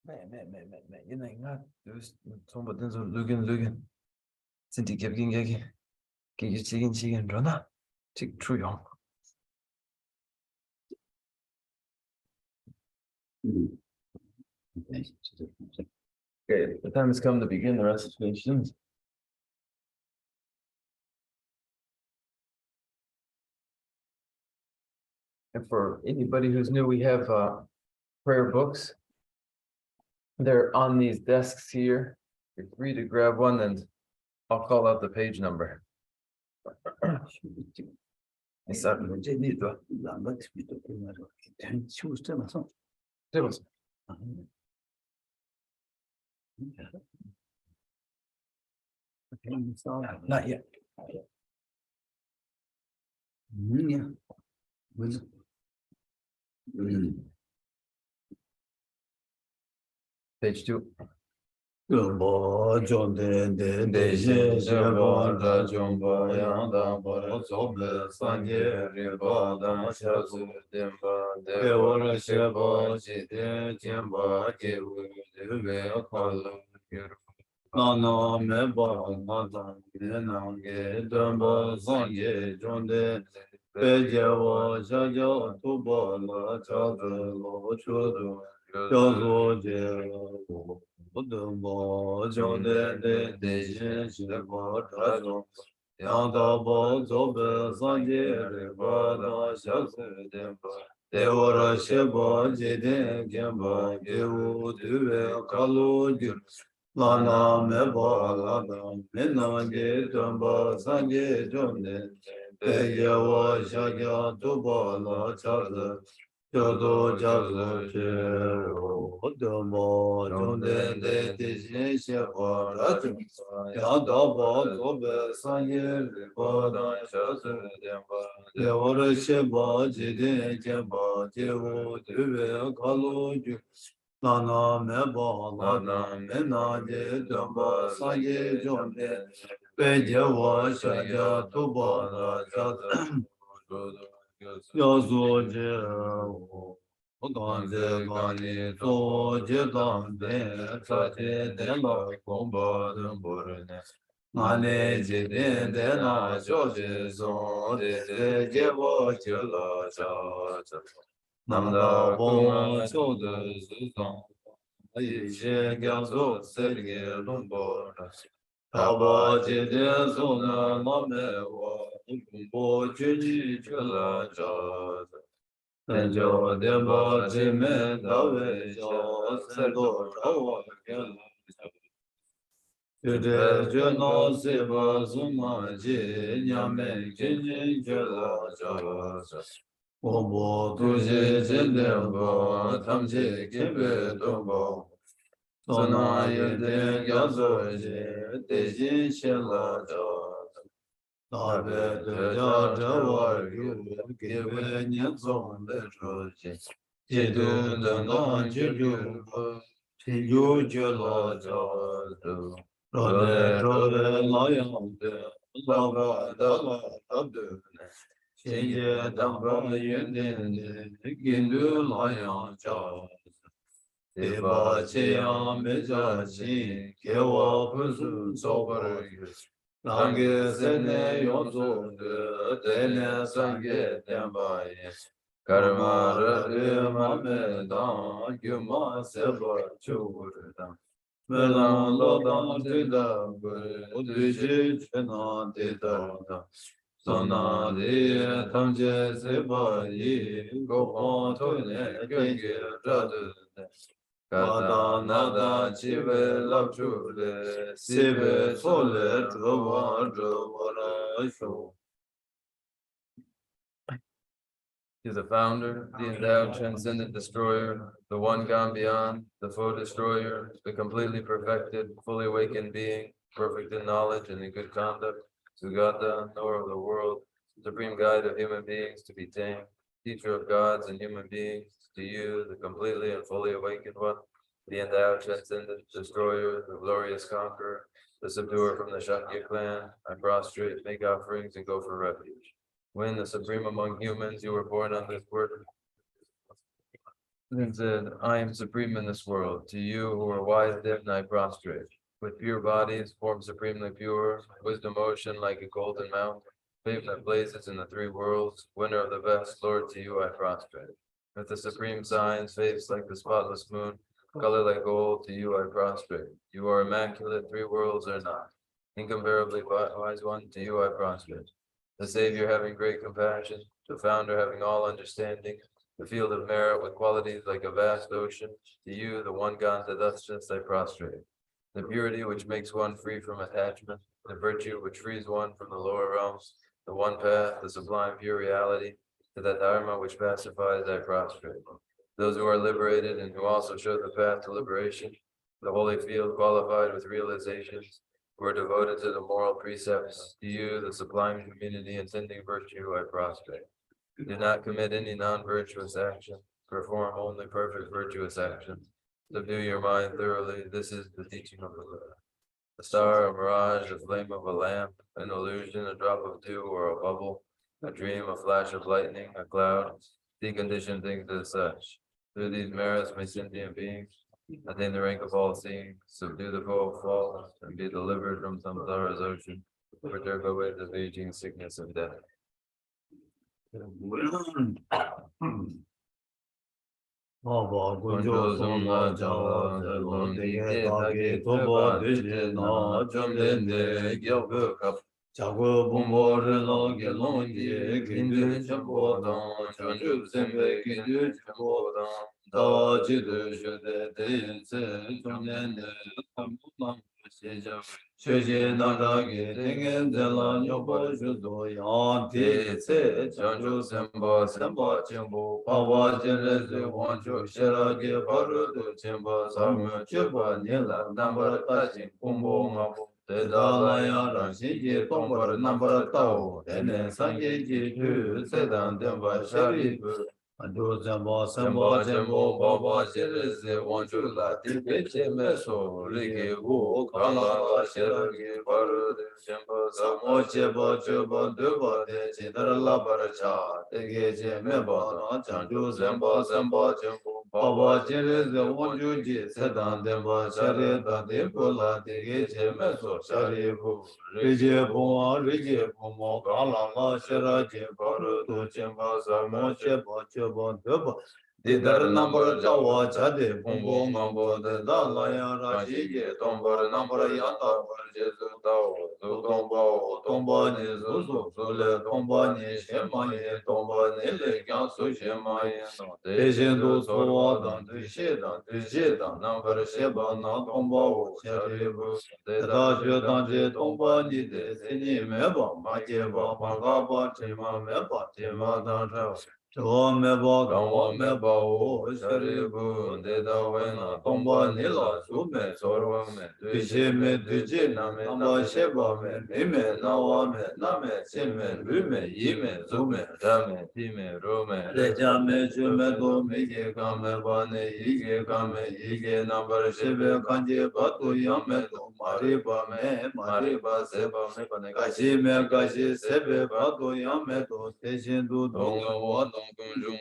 Cái này ngắt xong bật lên rồi lügen xin thì kịp cái chicken rồi na chích chui không. Okay, the time has come to begin the recitations. And for anybody who's new, we have prayer books. They're on these desks here. You're free to grab one, and I'll call out the page number. Not yet. Page 2. Lana meba lana mena ge damba sanje jonde peyawa shagya tuba la chaza jodo jazo chero odamo jonde de tishin sheba raju yadaba tobe sanje ribada shazu demba devara sheba jide jemba jevo deve kalu ju Lana meba lana mena je damba sanje jonde pejewa shaja tuba la jata yazo je oganze gani to je dambe chate de la komba damborne Nane je de na joje zo de jewa chela cha Namda Boma Soda Zuzan, Aisha Gazo Serge Lumbo, Taba Jede Zona Lamewa, Bo Juji Chula Jaz, Tenjo Deba Jime Dave Sendo Rawa Gela. Jude Jena Seba Zuma Ji Nyame Jini Jela Jaz. Obo tuji jindembo tamji kibe dombo Sona yende gyazo je tejin shela jat Tabe deja jawar yu kibe nyatson lecho je Jidu dandan jidu Chinju jela jat Rode rode layamde Lava dala abdune Shinje damba yendende gindu layan chaz. Deba cheya meja chi kewa pusu sobar yus. Nange sene yonzo de dene sange temba yes. Karma rade mame dan gyuma seba churdan. Melan lodan tida udishi chena tida. Sona de tamje seba yi gopan tone genge radu Gada nada chive lapchule sive sole drova drovara sho. He is the founder, the endowed transcendent destroyer, the one gone beyond, the foe destroyer, the completely perfected, fully awakened being, perfect in knowledge and in good conduct. Sugata, knower of the world, supreme guide of human beings to be tamed, teacher of gods and human beings, to you, the completely and fully awakened one, the endowed transcendent destroyer, the glorious conqueror, the subduer from the Shakya clan, I prostrate, make offerings, and go for refuge. When the supreme among humans, you were born on this world, and said, I am supreme in this world. To you who are wise, then I prostrate. With pure bodies, form supremely pure, wisdom ocean like a golden mount, fame that blazes in the three worlds, winner of the best, Lord, to you I prostrate. With the supreme signs, face like the spotless moon, color like gold, to you I prostrate. You are immaculate, three worlds are not. Incomparably wise one, to you I prostrate. The Savior having great compassion, the Founder having all understanding, the field of merit with qualities like a vast ocean, to you, the one God that thus just I prostrate. The purity which makes one free from attachment, the virtue which frees one from the lower realms, the one path, the sublime pure reality, to that dharma which pacifies I prostrate. Those who are liberated and who also show the path to liberation, the holy field qualified with realizations, who are devoted to the moral precepts, to you, the sublime community intending virtue, I prostrate. Do not commit any non-virtuous action. Perform only perfect virtuous actions. Subdue your mind thoroughly. This is the teaching of the Buddha. A star, a mirage, a flame of a lamp, an illusion, a drop of dew or a bubble, a dream, a flash of lightning, a cloud, deconditioned things as such. Through these merits may sentient beings attain the rank of all seeing, subdue the foe of fall, and be delivered from samsara's ocean, which are the ways of aging, sickness, and death. Kunjo sumla jala zelo dike take toba dije na jomdende gyobu kap chagwe bumbo relo gelongi kindu chambo dan chanju sembe kindu chambo dan dawa jidu shude deyin se jomdende kambulam sheja sheje naragi tengen zela nyobo shudo yan te se chanju semba semba chambo pawa jenreze wancho sherage barudu chambo sarma cheba nila nambara tashin kumbo mabu Dedalaya Rashi Tombara Nambara Tao, Dene Sange Tu, Sedan Demba Sharibu, Ando Zambo Sambo Jambo Baba Sherese, Wanchula, Tipeche Meso, Riki Wu, Kala, Sheragi, Baru, Jambo, Samo Cheba, Cheba, Duba, De Chidara Labaracha, Tegeche Meba, Chandu Zambo, Sambo Jambo, Baba Sherese, Wanchuji, Sedan Demba Sharida, Dipula, Tegeche Meso, Sharibu, Rije Puma, Rije Pumo, Kala, Sheraji, Baru, Chimba, Samo Cheba, Cheba, Duba, Didar number Jawa, Chade, Pumbo, Mambo, the Dalaya, Rashi, Tombar, number Yata, Jesu Tao, Tombo, Tomba, Nizu, Sule, Tomba, Nishemaye, Tomba, Nile, Gansu, Shemaye, Dejendu, Soa, Dushedan, Dushedan, number Sheba, not Tombo, Sharibu, the Dajo, Danje, Tomba, Nide, Sini, Meba, Majeva, Magaba, Tima, Meba, Tima, Danja. Meba, Gawa, Meba, O, Sharibu, Deda, Wena, Tomba, Nila, Sume, Sorwa, Me, Dushe, Me, Duje, Name, Namba, Sheba, Me, Mime, Nawa, Me, Name, Sime, Lume, Yime, Zume, Dame, Time, Rume, Reja, Me, Jume, Do, Mige, Kame, Bane, Ige, Kame, Ige, Nambar, Shebe, Kanje, Batu, Yame, Do, Mariba, Me, Mariba, Seba, Me, Bane, Kashi, Me, Kashi, Sebe, Batu, Yame, Do, Teshin, Do, Donga, Kunjung,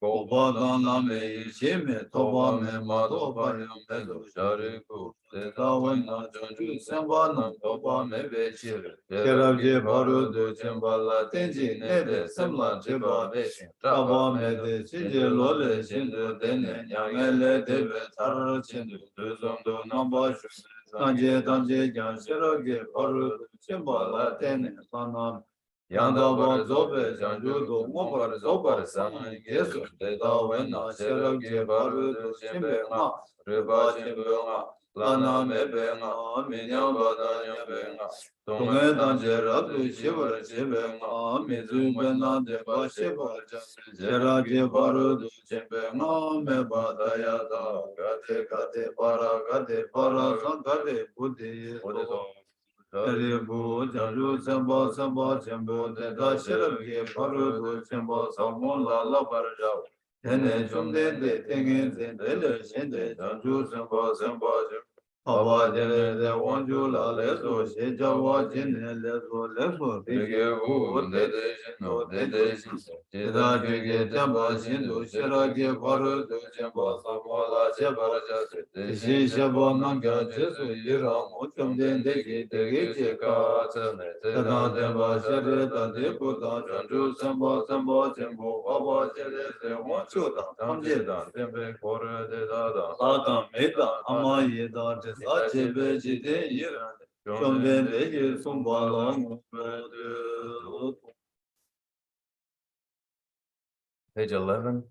Goba, Dana, Me, Shime, Toba, Me, Madoba, Yame, Do, Shariku, Deda, Wena, Jonju, Semba, Nam, Toba, Me, Bechir, Kerabje, Baru, Do, Chembala, Tenji, Nede, Semla, Jiba, Beshin, Raba, Me, De, Chije, Lole, Shindu, Dene, Yangele, Debe, Tar, Chindu, Duzum, Do, Namba, Shume, Tanje, Tanje, Jan, Shirage, Baru, Do, Chembala, Tene, Sanam, Yanda bar zobe janju do mobar zobar san yesu deda wena serage baru do chembe nga reba chembe nga lana mebe nga minya bada nyambe nga tonge danje ratu shivar chembe nga mizu bena deba shivar serage baru do chembe nga meba dayata gade gade para san gade buddhi Ribu Janju Semba Semba Chembo Deda Shirabye Paru Du Chembo Salmon La La Barjao Tene chumde de tengen zendele shende janju sempa sempa jem. Papa jene de wanju la leso she jawa jene leso leso bige wu de de shendo de de shendo. Tera juge tempa shendo shera je paru do sempa sampa la she paraja se. Teshi sheba nangya jesu yira mo chumde de ki tegi je ka tsene. Tena tempa shere tante kuta janju sempa sempa jembo. Papa jene de wanju la tamje tempe kore de dada. Lada meda ama yeda ceza cebe cide yiran. Şomden beyi sumbalan Page 11.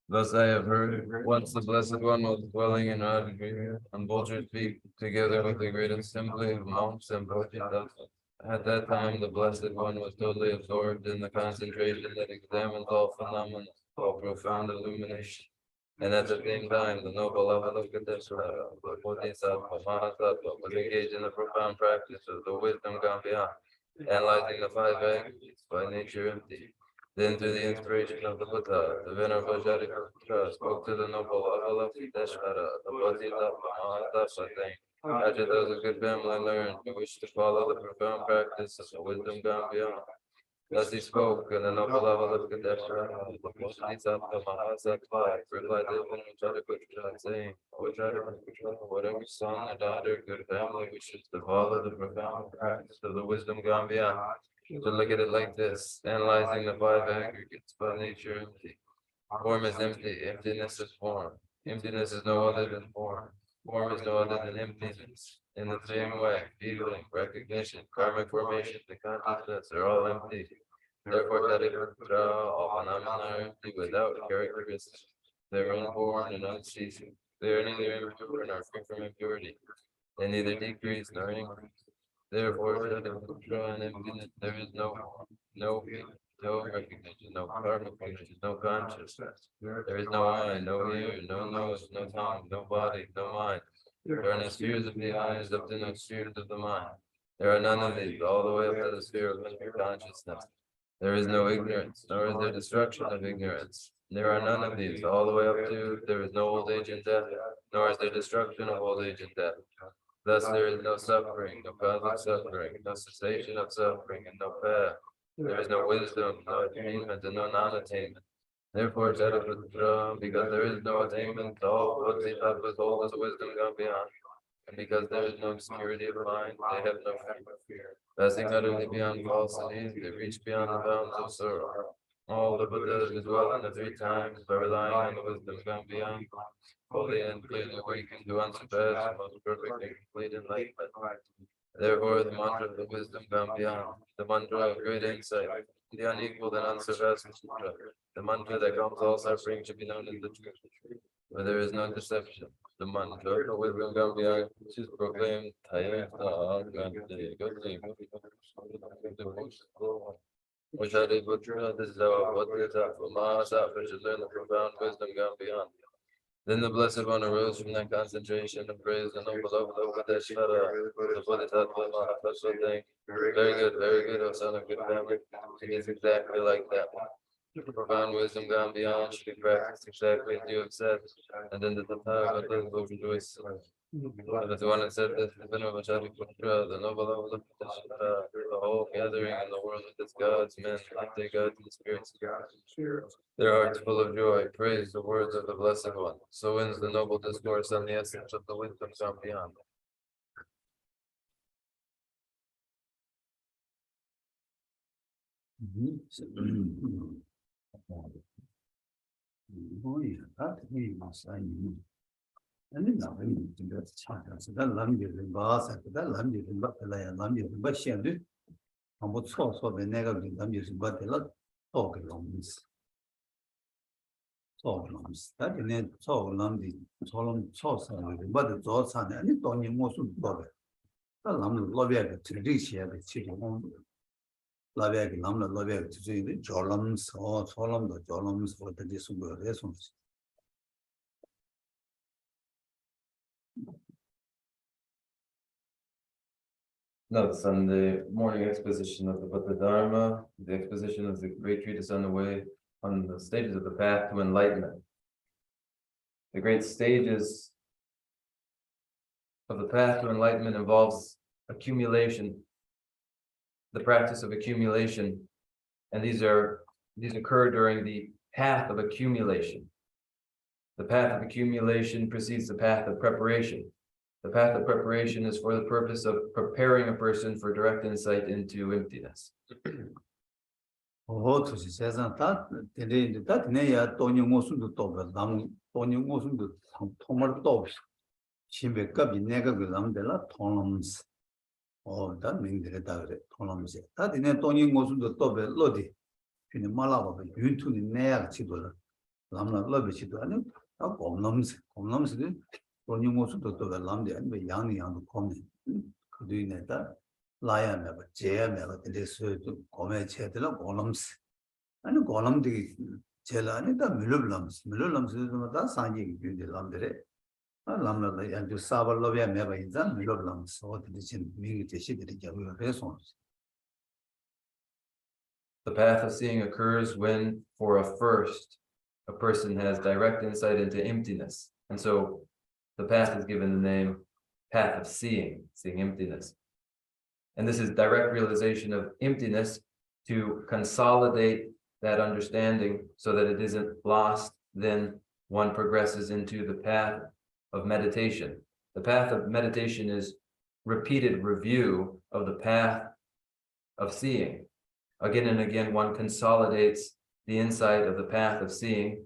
Thus I have heard, once the Blessed One was dwelling in Radha on vulture's feet, together with the great assembly of monks and bodhisattvas. At that time, the Blessed One was totally absorbed in the concentration that examines all phenomena, all profound illumination. And at the same time, the noble Avalokiteshvara, the Bodhisattva, Mahasattva, was engaged in the profound practice of the wisdom gone beyond, analyzing the five aggregates by nature empty. Then, through the inspiration of the Buddha, the Venerable Shariputra spoke to the noble Avalokiteshvara, the Bodhisattva, Mahasattva, saying, after those of good family learned who wish to follow the profound practice of the wisdom gone beyond. Thus he spoke, and the noble Avalokiteshvara, the Bodhisattva Mahasattva, replied to the Shariputra, saying, O Shariputra, whatever son or daughter, good family wishes to follow the profound practice of the wisdom gone beyond, to look at it like this, analyzing the five aggregates by nature empty. Form is empty, emptiness is form. Emptiness is no other than form. Form is no other than emptiness. In the same way, feeling, recognition, karmic formation, and consciousness are all empty. Therefore, Shariputra, all phenomena are empty without characteristics. They are unborn and unceasing. They are neither impure nor free from impurity. They neither decrease nor increase. Therefore, Shariputra, and emptiness, there is no form, no feeling, no recognition, no karmic formation, no consciousness. There is no eye, no ear, no nose, no tongue, no body, no mind. There are no spheres of the eyes up to no spheres of the mind. There are none of these, all the way up to the sphere of mental consciousness. There is no ignorance, nor is there destruction of ignorance. There are none of these, all the way up to there is no old age and death, nor is there destruction of old age and death. Thus there is no suffering, no cause of suffering, no cessation of suffering, and no path. There is no wisdom, no attainment, and no non-attainment. Therefore, Shariputra, because there is no attainment, all bodhisattvas hold as wisdom gone beyond. And because there is no obscurity of mind, they have no fear. Passing utterly beyond falsities, they reach beyond the bounds of sorrow. All the Buddhas as well in the three times by relying on the wisdom gone beyond, fully and clearly awakened to unsurpassed, most perfect and complete enlightenment. Therefore, the mantra of the wisdom gone beyond, the mantra of great insight, the unequaled and unsurpassed sutra, the mantra that calms all suffering should be known as the truth, where there is no deception. The mantra of the wisdom gone beyond is proclaimed. This is how Bodhisattva Mahasattva should learn the profound wisdom gone beyond. Then the Blessed One arose from that concentration and praised the noble Avalokiteshvara, the Bodhisattva Mahasattva, saying, very good, O son of good family. It is exactly like that. The profound wisdom gone beyond should be practiced exactly as you have said, and then the Tathagata will rejoice. But the one that said this, the Venerable Shariputra, the noble Avalokiteshvara, the whole gathering in the world of its gods, men, like they gods and spirits. Their hearts full of joy, praise the words of the Blessed One. So ends the noble discourse on the essence of the wisdom gone beyond. And then now, that's so that Lamrim Chenmo, that Lamrim Chenmo, Lamrim Chenmo, and what's so the negative Lamrim Chenmo, the lot talk alongs. Talk alongs. That in it, talk along the solemn sauce, but the thoughts on any Tony most of the Lam Lovia to reach here, the city home. Lavia, Lamla Lovia to see the Jolums or Solemn, the Jolums for the Disable lessons. Notes on the morning exposition of the Buddha Dharma, the exposition of the Great Treatise on the Way, on the stages of the path to enlightenment. The great stages of the path to enlightenment involves accumulation, the practice of accumulation, and these occur during the path of accumulation. The path of accumulation precedes the path of preparation. The path of preparation is for the purpose of preparing a person for direct insight into emptiness. 어투시 세상 다 되는데 다 되네야 돈이 모순도 또 남 돈이 모순도 통말 또 없이 심백값이 내가 그 남들라 통놈스 다 명들다 그래 통놈스 다 되네 돈이 모순도 또 별로디 그냥 말아봐 윤투니 내야 지도라 남나 러비치도 아니 다 곰놈스 돈이 모순도 또 남들 아니 양도 곰네 그 뒤에다 라야메가 제야메가 데스 고메 체들라 고놈스 아니 고놈들이 제일 아니다 밀럽람스 다 산지 규제 람들에 람나라 양주 사발로비아 메바 인자 밀럽람스 어디 진 미기 제시들이 저거 해서 The path of seeing occurs when, for a first, a person has direct insight into emptiness. And so the path is given the name path of seeing emptiness. And this is direct realization of emptiness to consolidate that understanding so that it isn't lost. Then one progresses into the path of meditation. The path of meditation is repeated review of the path of seeing. Again and again, one consolidates the insight of the path of seeing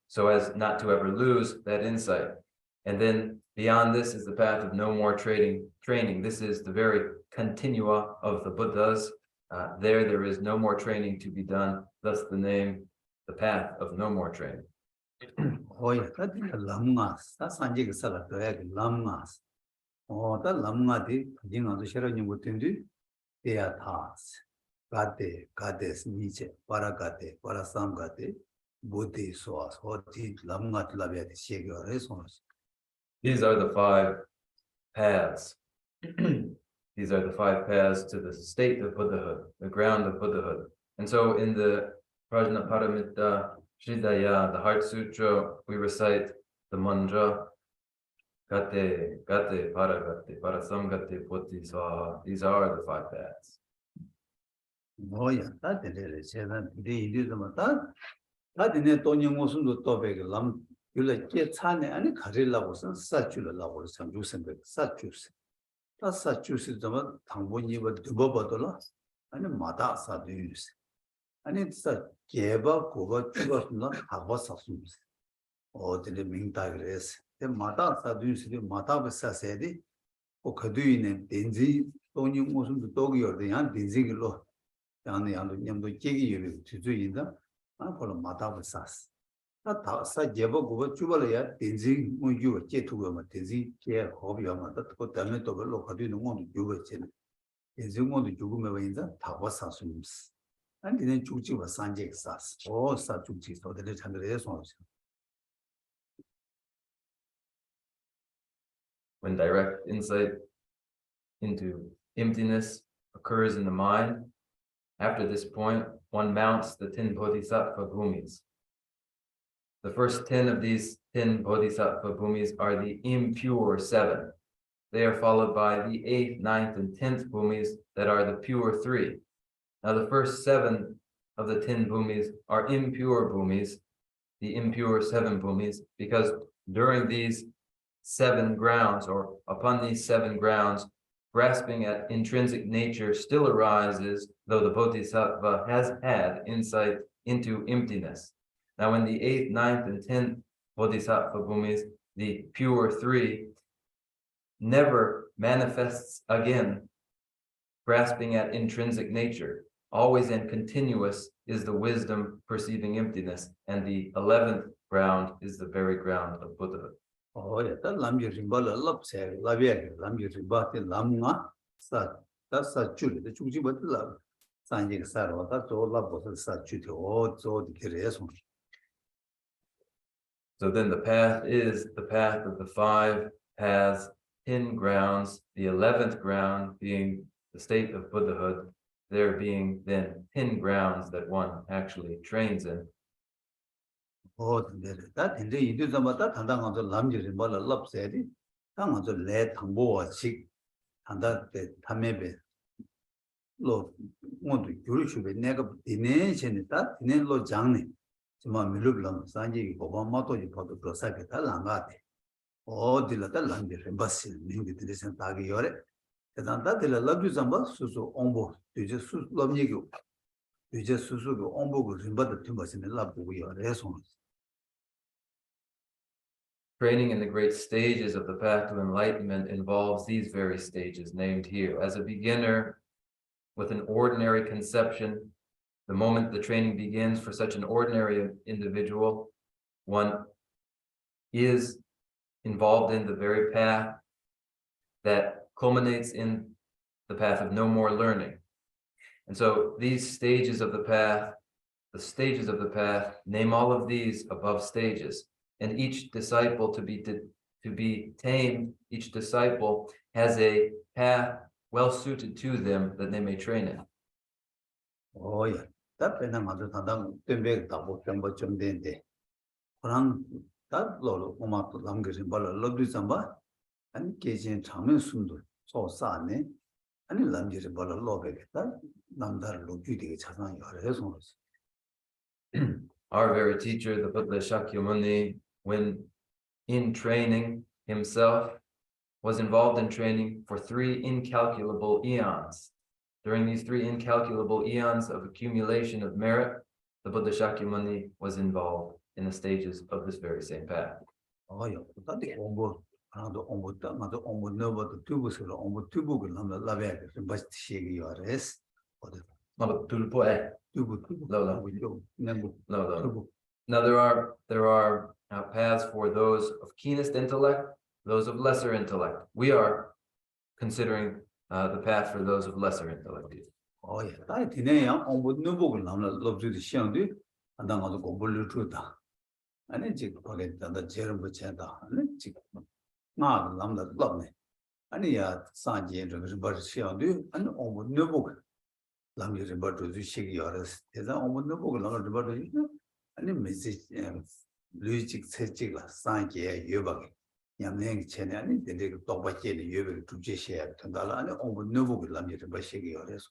so as not to ever lose that insight. And then beyond this is the path of no more training. This is the very continua of the Buddhas. There is no more training to be done, thus the name, the path of no more training. 람나스 다 산지가 살아도야 람나스 다 람나디 진행도 싫어진 것인데 대야타스 가데스 니체 파라가데 파라삼가데 부디 소아스 어디 람나틀라비아데 시에가레 소노스 These are the five paths. These are the five paths to the state of Buddhahood, the ground of Buddhahood. And so in the Prajnaparamita Sridaya, the Heart Sutra, we recite the mantra, Gate, Paragate, Parasamgate, Poti, Swaha. These are the five paths. 뭐야 다 되래 제가 네 이리도만 다 되네 돈이 무슨 또 배게 람 율래 제 차네 아니 가릴라고선 사줄라고 상주선데 사주스 다 사주스 좀 당분이 뭐 두버버더라 아니 마다 사주스 아니 사 개바 고바 죽었나 하고 샀습니다 어디를 민다 그래서 마다 사주스 마다 버사세디 그 그뒤에 덴지 돈이 무슨 또기어도 양 덴지길로 양도 냠도 깨기 유리 주주인다 그걸 마다 버사스 다 사제보고 주발이야 덴지 뭐유 제투가 덴지 제 허비야마 또 때문에 또 별로 가디는 건 유거지 덴지 뭐도 죽으면 왜인자 다 버사스님스 아니는 죽지와 산제 사스 사 죽지 소들을 참들에 손으시 When direct insight into emptiness occurs in the mind, after this point, one mounts the 10 bodhisattva bhumis. The first 10 of these 10 bodhisattva bhumis are the impure 7. They are followed by the 8th, 9th, and 10th bhumis that are the pure 3. Now the first 7 of the 10 bhumis are impure bhumis, the impure 7 bhumis, because during these 7 grounds, or upon these 7 grounds, grasping at intrinsic nature still arises, though the bodhisattva has had insight into emptiness. Now, in the 8th, 9th, and 10th bodhisattva bhumis, the pure 3 never manifests again grasping at intrinsic nature. Always and continuous is the wisdom perceiving emptiness, and the 11th ground is the very ground of Buddhahood. 다 남주림발을 럽세 라비아게 남주림바테 남나 사 줄이 죽지 못라 산지가 살아 다 졸라버서 사 주티 저디 그래서 So then the path is the path of the 5 paths, 10 grounds, the 11th ground being the state of Buddhahood, there being then 10 grounds that one actually trains in. that in the Indusambata, Tandanganzo Lamjiri Bola Lopsedi, Tanganzo Le Tambo Chick, and that the Tamebe. Lo want to Yurishu, Nega, Dination, that in Lo Jangni, Sima Milublam, Sanji, Obamato, you put the Prosaka Langati. Oh, the Lata Lamjiri, Basil, Mingi, this and Tagiore. And that the Labuzamba, Susu Ombo, you just love you. You just Susu Ombo, but the Timbers in the lab we are resonance. Training in the great stages of the path to enlightenment involves these very stages named here. As a beginner, with an ordinary conception, the moment the training begins for such an ordinary individual, one is involved in the very path that culminates in the path of no more learning. And so these stages of the path, name all of these above stages. And each disciple to be tamed, each disciple has a path well suited to them that they may train in. Oh yeah, that when I'm at the double jumbo jumdende. That lolo, Oma Langas in Bala Lobisamba, and Kajin Chaman Sundu, so Sane, and in Langas Bala Lobek, that Namdar Logudi Chasan your resonance. Our very teacher, the Buddha Shakyamuni, when in training himself, was involved in training for 3 incalculable eons. During these 3 incalculable eons of accumulation of merit, the Buddha Shakyamuni was involved in the stages of this very same path. Oh, yeah, that the Ombo, another Ombo Nova, the Tubus, or Ombo Tubu, and the Lavec, but she your rest. No. Now there are paths for those of keenest intellect, those of lesser intellect. We are considering the path for those of lesser intellect. Oh yeah, I think on would no book love to the Shandu, and then on the Gobulu Truta. And then Jig Pocket and the Jeremy Chenda, and then Jig Mark Lambda love me. And he had Sanji and River Shandu, and on would no book. Lammy River to the Shigiores, is on would no book longer about it. And then Mrs. Luigi Sechilla, Sanji, Yubaki. Yamling Chen, and then they talk about Jenny, you to Jishia, Tandala, and on would no book Lammy River Shigiores.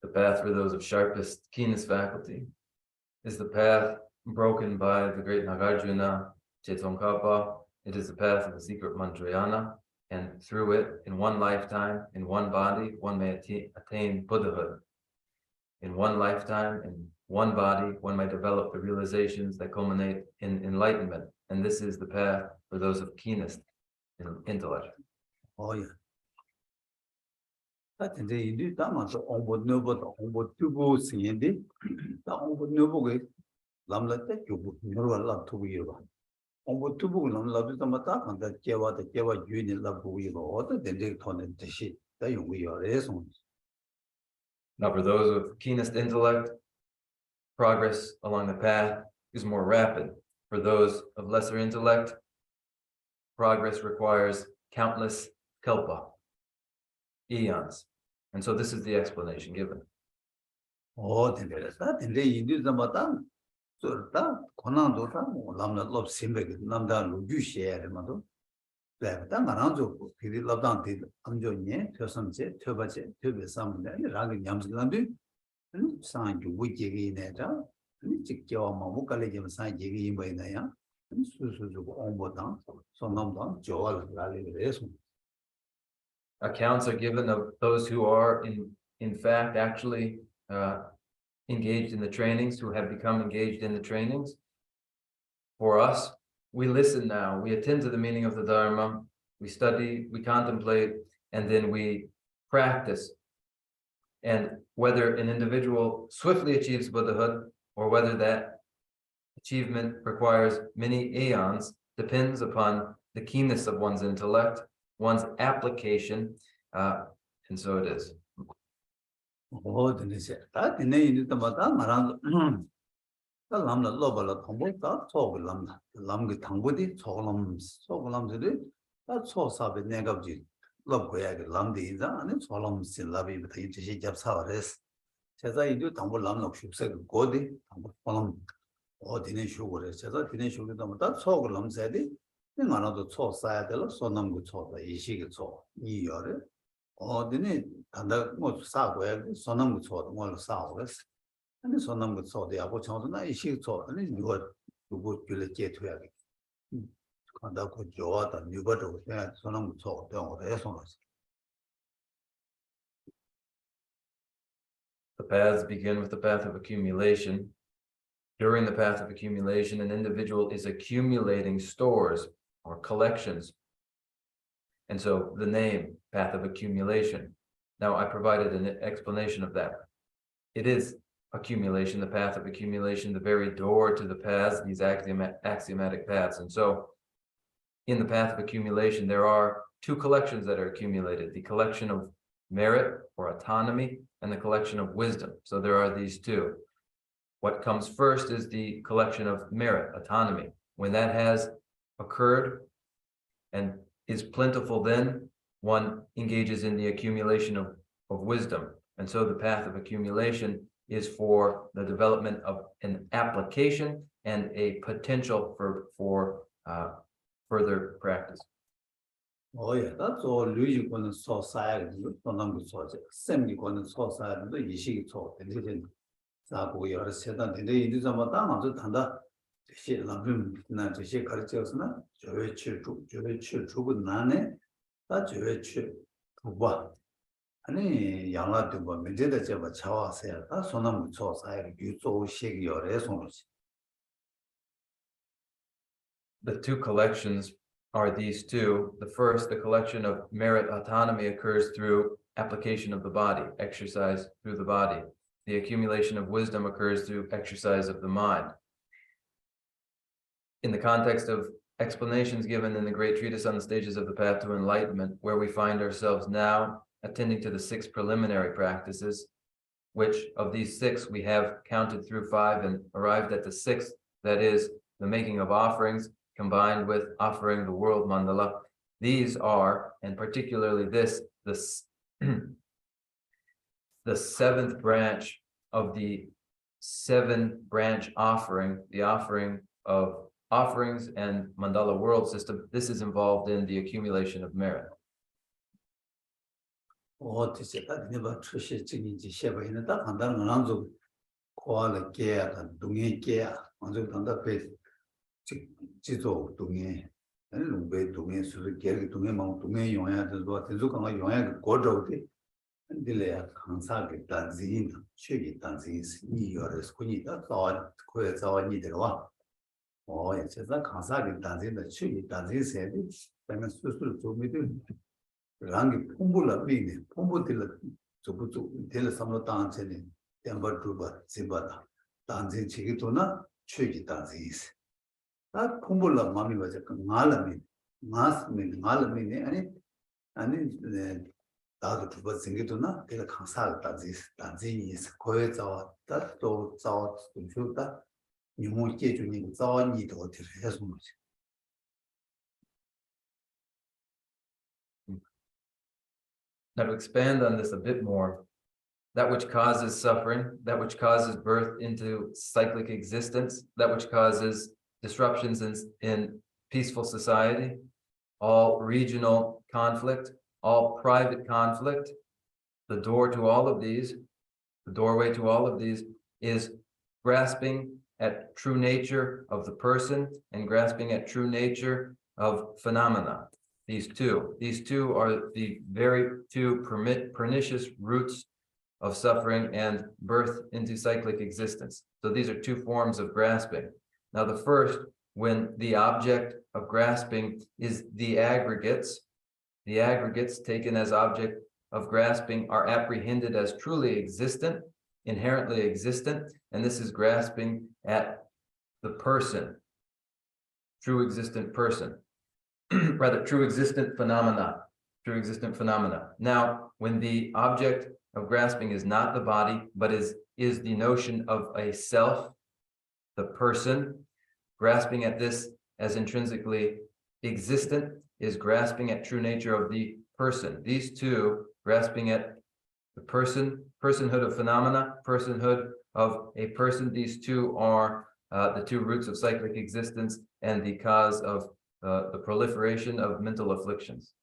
The path for those of sharpest, keenest faculty is the path broken by the great Nagarjuna, Tsongkhapa. It is the path of the secret Mantrayana, and through it, in one lifetime, in one body, one may attain Buddhahood. In one lifetime, in one body, one may develop the realizations that culminate in enlightenment. And this is the path for those of keenest intellect. Oh, yeah. That in the Hindu Dhamma, the onward noble, the onward two boats in the onward noble gate, Lamla, that you would never love to weave. Onward two book, love is the Mata, and that Java, the Java Union love to weave, or the Delicon and the shit, that you we are resonance. Now, for those of keenest intellect, progress along the path is more rapid. For those of lesser intellect, progress requires countless kalpa, eons. And so this is the explanation given. Oh, then there is that in the Hindu Dhamma. So that Konando, Lamna love Simbek, Lamda Lugu share, Mado. That Maranzo, Pidi Ladanti, Amjonia, Tosamche, Tobache, Tobesam, Rag Yamslandu, and signed you Wiki Neta, and Chikia Mamukale, signed Jigi by Naya, and Susu Ombodan, so Namdan, Joel Rally Resum. Accounts are given of those who are in fact actually engaged in the trainings, who have become engaged in the trainings. For us, we listen now, we attend to the meaning of the Dharma, we study, we contemplate, and then we practice. And whether an individual swiftly achieves Buddhahood or whether that achievement requires many aeons depends upon the keenness of one's intellect, one's application, and so it is. Oh, then is it that in the Tamata, Maran, the Lamla Lobala Tombo, that talk Lamna, Lamgi Tambudi, Solam, Solam to do, that saw Sabi Negabji, 럽고야게 람디자 아니 소람 신라비부터 이제 잡사와레스 제가 이제 당고 람럭 슈세 고디 당고 소람 어디네 쇼고래 제가 디네 쇼고도 뭐다 소고 람세디 내가나도 초 사야 될 소남고 초다 이시게 초 이열에 어디네 단다 뭐 사고야 소남고 초도 뭐 사고레스 아니 소남고 초도 야고 청도나 이시게 초 아니 누구 줄에 제토야게 간다 고 좋아다 누가도 그냥 소남고 초 되고 해서 The paths begin with the path of accumulation. During the path of accumulation, an individual is accumulating stores or collections. And so the name, path of accumulation. Now I provided an explanation of that. It is accumulation, the path of accumulation, the very door to the paths, these axiomatic paths. And so in the path of accumulation, there are two collections that are accumulated, the collection of merit or autonomy and the collection of wisdom. So there are these two. What comes first is the collection of merit, autonomy. When that has occurred and is plentiful, then one engages in the accumulation of wisdom. And so the path of accumulation is for the development of an application and a potential for further practice. Oh yeah, that's all Luigi going so sad, no number so semi going so sad, the Yishi talk, and didn't. We are said that the Indians of Madame to Tanda, the shit Lamrim, not to shake Cartiosna, Joe Nane, that Joe Tuba. Any young lad to be did a job at Chawa said, that's one of the sauce I you so shake your resonance. The two collections are these two. The first, the collection of merit autonomy, occurs through application of the body, exercise through the body. The accumulation of wisdom occurs through exercise of the mind. In the context of explanations given in the Great Treatise on the stages of the path to enlightenment, where we find ourselves now attending to the 6 preliminary practices, which of these 6 we have counted through 5 and arrived at the 6th, that is the making of offerings combined with offering the world mandala. These are, and particularly this, the 7th branch of the 7-branch offering, the offering of offerings and mandala world system. This is involved in the accumulation of merit. Oh, this is that never treasure to Sheba in the dark and then Ranzo Koala Gea and Dungi Gea on the face. Jizo Dungi and Lumbe Dungi, so the Gary Dungi Mount Dungi, you had as what is looking like you had Godroti and delay a consagate dancing, shaggy dancing, or a squinny, that's all, quite our needed one. Oh, it's just a consagate dancing, the shaggy dancing said it, and a sister told me to. Rangi Pumbula being Pumbutilla to tell some of dancing, Temper Tuba, Zimbada, dancing Chigituna, Chigi dances. That Pumbula mommy was a Malami, Mas mean Malami, and the other Tuba Singituna, Tell a Kansal dances, dancing is quite our that thoughts out to shoot that you won't get to need all need or as much. Now to expand on this a bit more, that which causes suffering, that which causes birth into cyclic existence, that which causes disruptions in peaceful society, all regional conflict, all private conflict, the door to all of these, the doorway to all of these is grasping at true nature of the person and grasping at true nature of phenomena. These two are the very two pernicious roots of suffering and birth into cyclic existence. So these are 2 forms of grasping. Now the first, when the object of grasping is the aggregates taken as object of grasping are apprehended as truly existent, inherently existent, and this is grasping at the person, true existent person. Rather, true existent phenomena. Now, when the object of grasping is not the body, but is the notion of a self, the person, grasping at this as intrinsically existent is grasping at true nature of the person. These two, grasping at the personhood of phenomena, personhood of a person, these two are the two roots of cyclic existence and the cause of the proliferation of mental afflictions.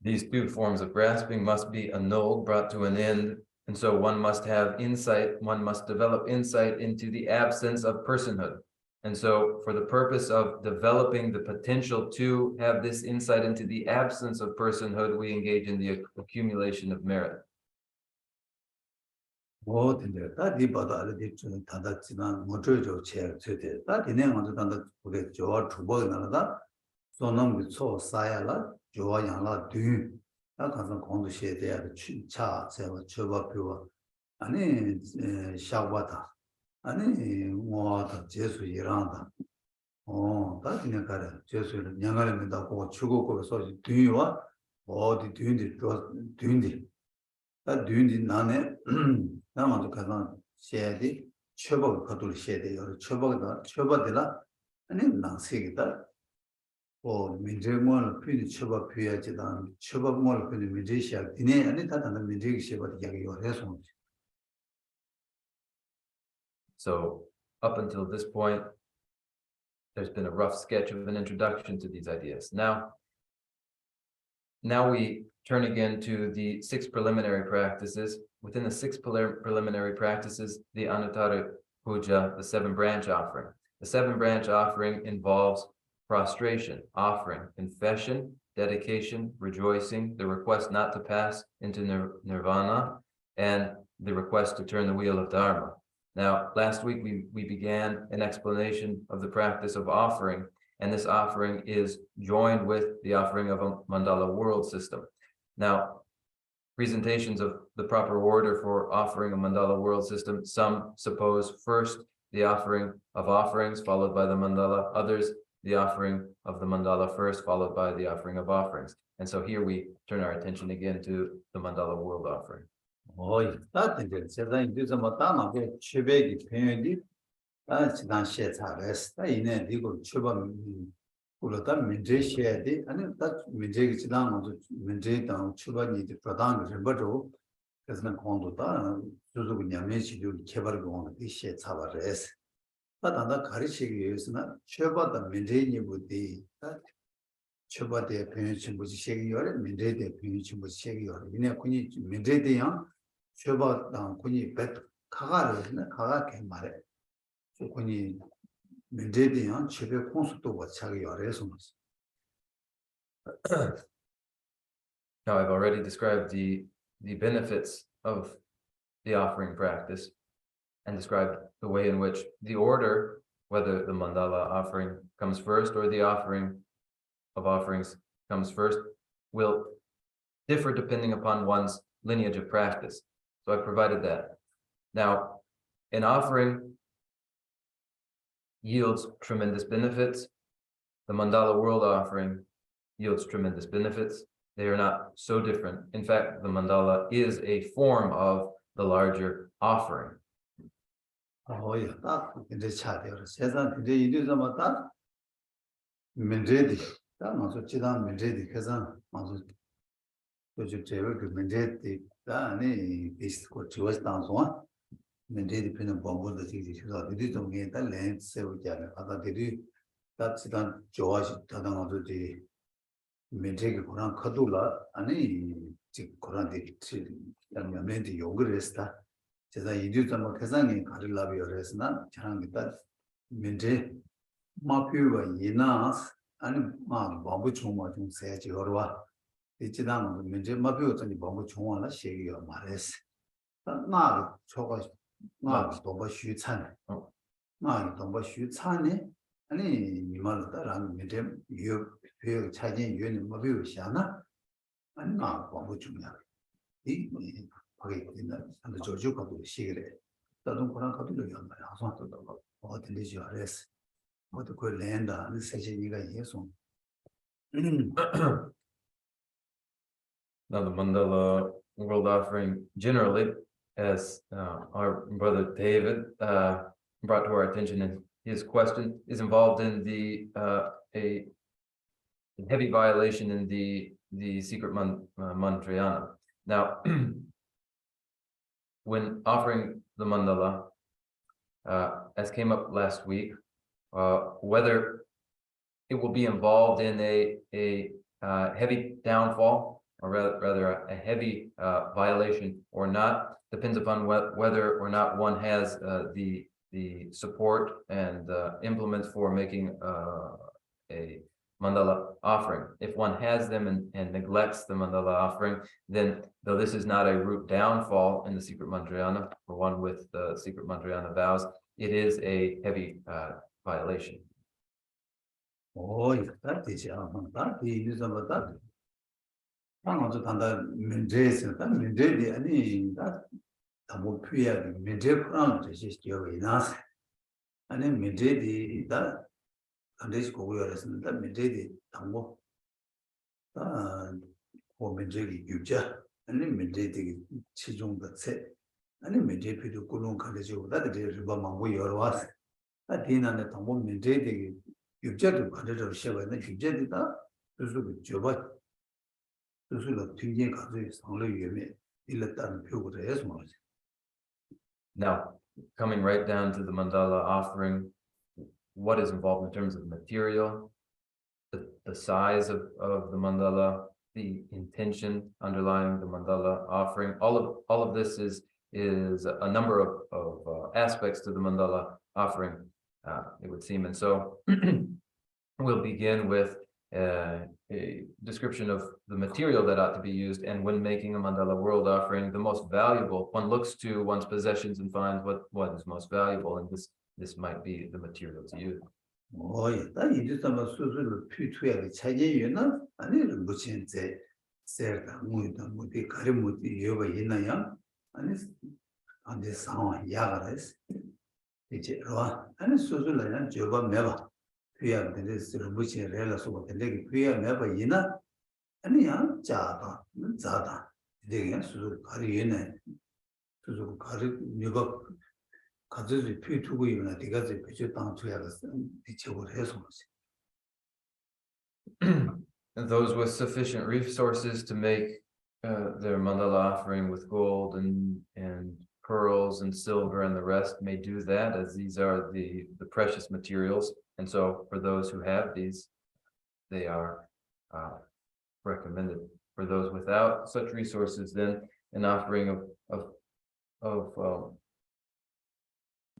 These two forms of grasping must be annulled, brought to an end, and so one must have insight, one must develop insight into the absence of personhood. And so for the purpose of developing the potential to have this insight into the absence of personhood, we engage in the accumulation of merit. So up until this point, there's been a rough sketch of an introduction to these ideas. Now we turn again to the 6 preliminary practices. Within the 6 preliminary practices, the Anuttara Puja, the 7 branch offering. The 7 branch offering involves prostration, offering, confession, dedication, rejoicing, the request not to pass into nirvana, and the request to turn the wheel of Dharma. Now, last week we began an explanation of the practice of offering, and this offering is joined with the offering of a mandala world system. Now, presentations of the proper order for offering a mandala world system, some suppose first the offering of offerings followed by the mandala, others the offering of the mandala first followed by the offering of offerings. And so here we turn our attention again to the mandala world offering. Now, I've already described the benefits of the offering practice and described the way in which the order, whether the mandala offering comes first or the offering of offerings comes first, will differ depending upon one's lineage of practice. So I provided that. Now, an offering yields tremendous benefits. The mandala world offering yields tremendous benefits. They are not so different. In fact, the mandala is a form of the larger offering. 다른 거랑 가도 되게 안 봐요. 어떤 데지 알았어. 어떤 그 랜다 그 세진이가 예송. Now, the mandala world offering generally, as our brother David brought to our attention in his question, is involved in a heavy violation in the secret mantrayana. Now, when offering the mandala, as came up last week, whether it will be involved in a heavy downfall, or rather a heavy violation or not, depends upon whether or not one has the support and implements for making a mandala offering. If one has them and neglects the mandala offering, then though this is not a root downfall in the secret mantrayana, for one with the secret mantrayana vows, it is a heavy violation. that is that is that. 방어도 단다 문제에서 단 문제들이 아니 다 너무 피해야 문제 풀어는 되시 기억이 나서 아니 문제들이 다 반드시 고려했습니다. 문제들이 당고 그 문제기 유자 아니 문제들이 최종 것에 아니 문제 필요 꾸는 가지고 다들 리바망고 여러 와서 다 디나네 당고 문제들이 유자도 가지고 시험에는 유자들다 그래서 저바 Now, coming right down to the mandala offering, what is involved in terms of material, the size of the mandala, the intention underlying the mandala offering, all of this is a number of aspects to the mandala offering, it would seem. And so we'll begin with a description of the material that ought to be used, and when making a mandala world offering, the most valuable, one looks to one's possessions and finds what is most valuable, and this might be the material to use. 나 이제서만 수술을 피투야 차이유나 아니를 무신제 세다 무이다 무디 가림 무디 여가 있나요? 아니 안데 상황 야가레스 이제 와 아니 수술을 저거 매봐 피야 되는 무신 relation 되게 피야 매봐 이나 아니야 자다 되게 수술 가리 얘네 수술 가리 여가 가지고 피투고 이거나 네가지 피주 당초야서 뒤쪽으로 해서 And those with sufficient resources to make their mandala offering with gold and pearls and silver and the rest may do that, as these are the precious materials. And so for those who have these, they are recommended. For those without such resources, then an offering of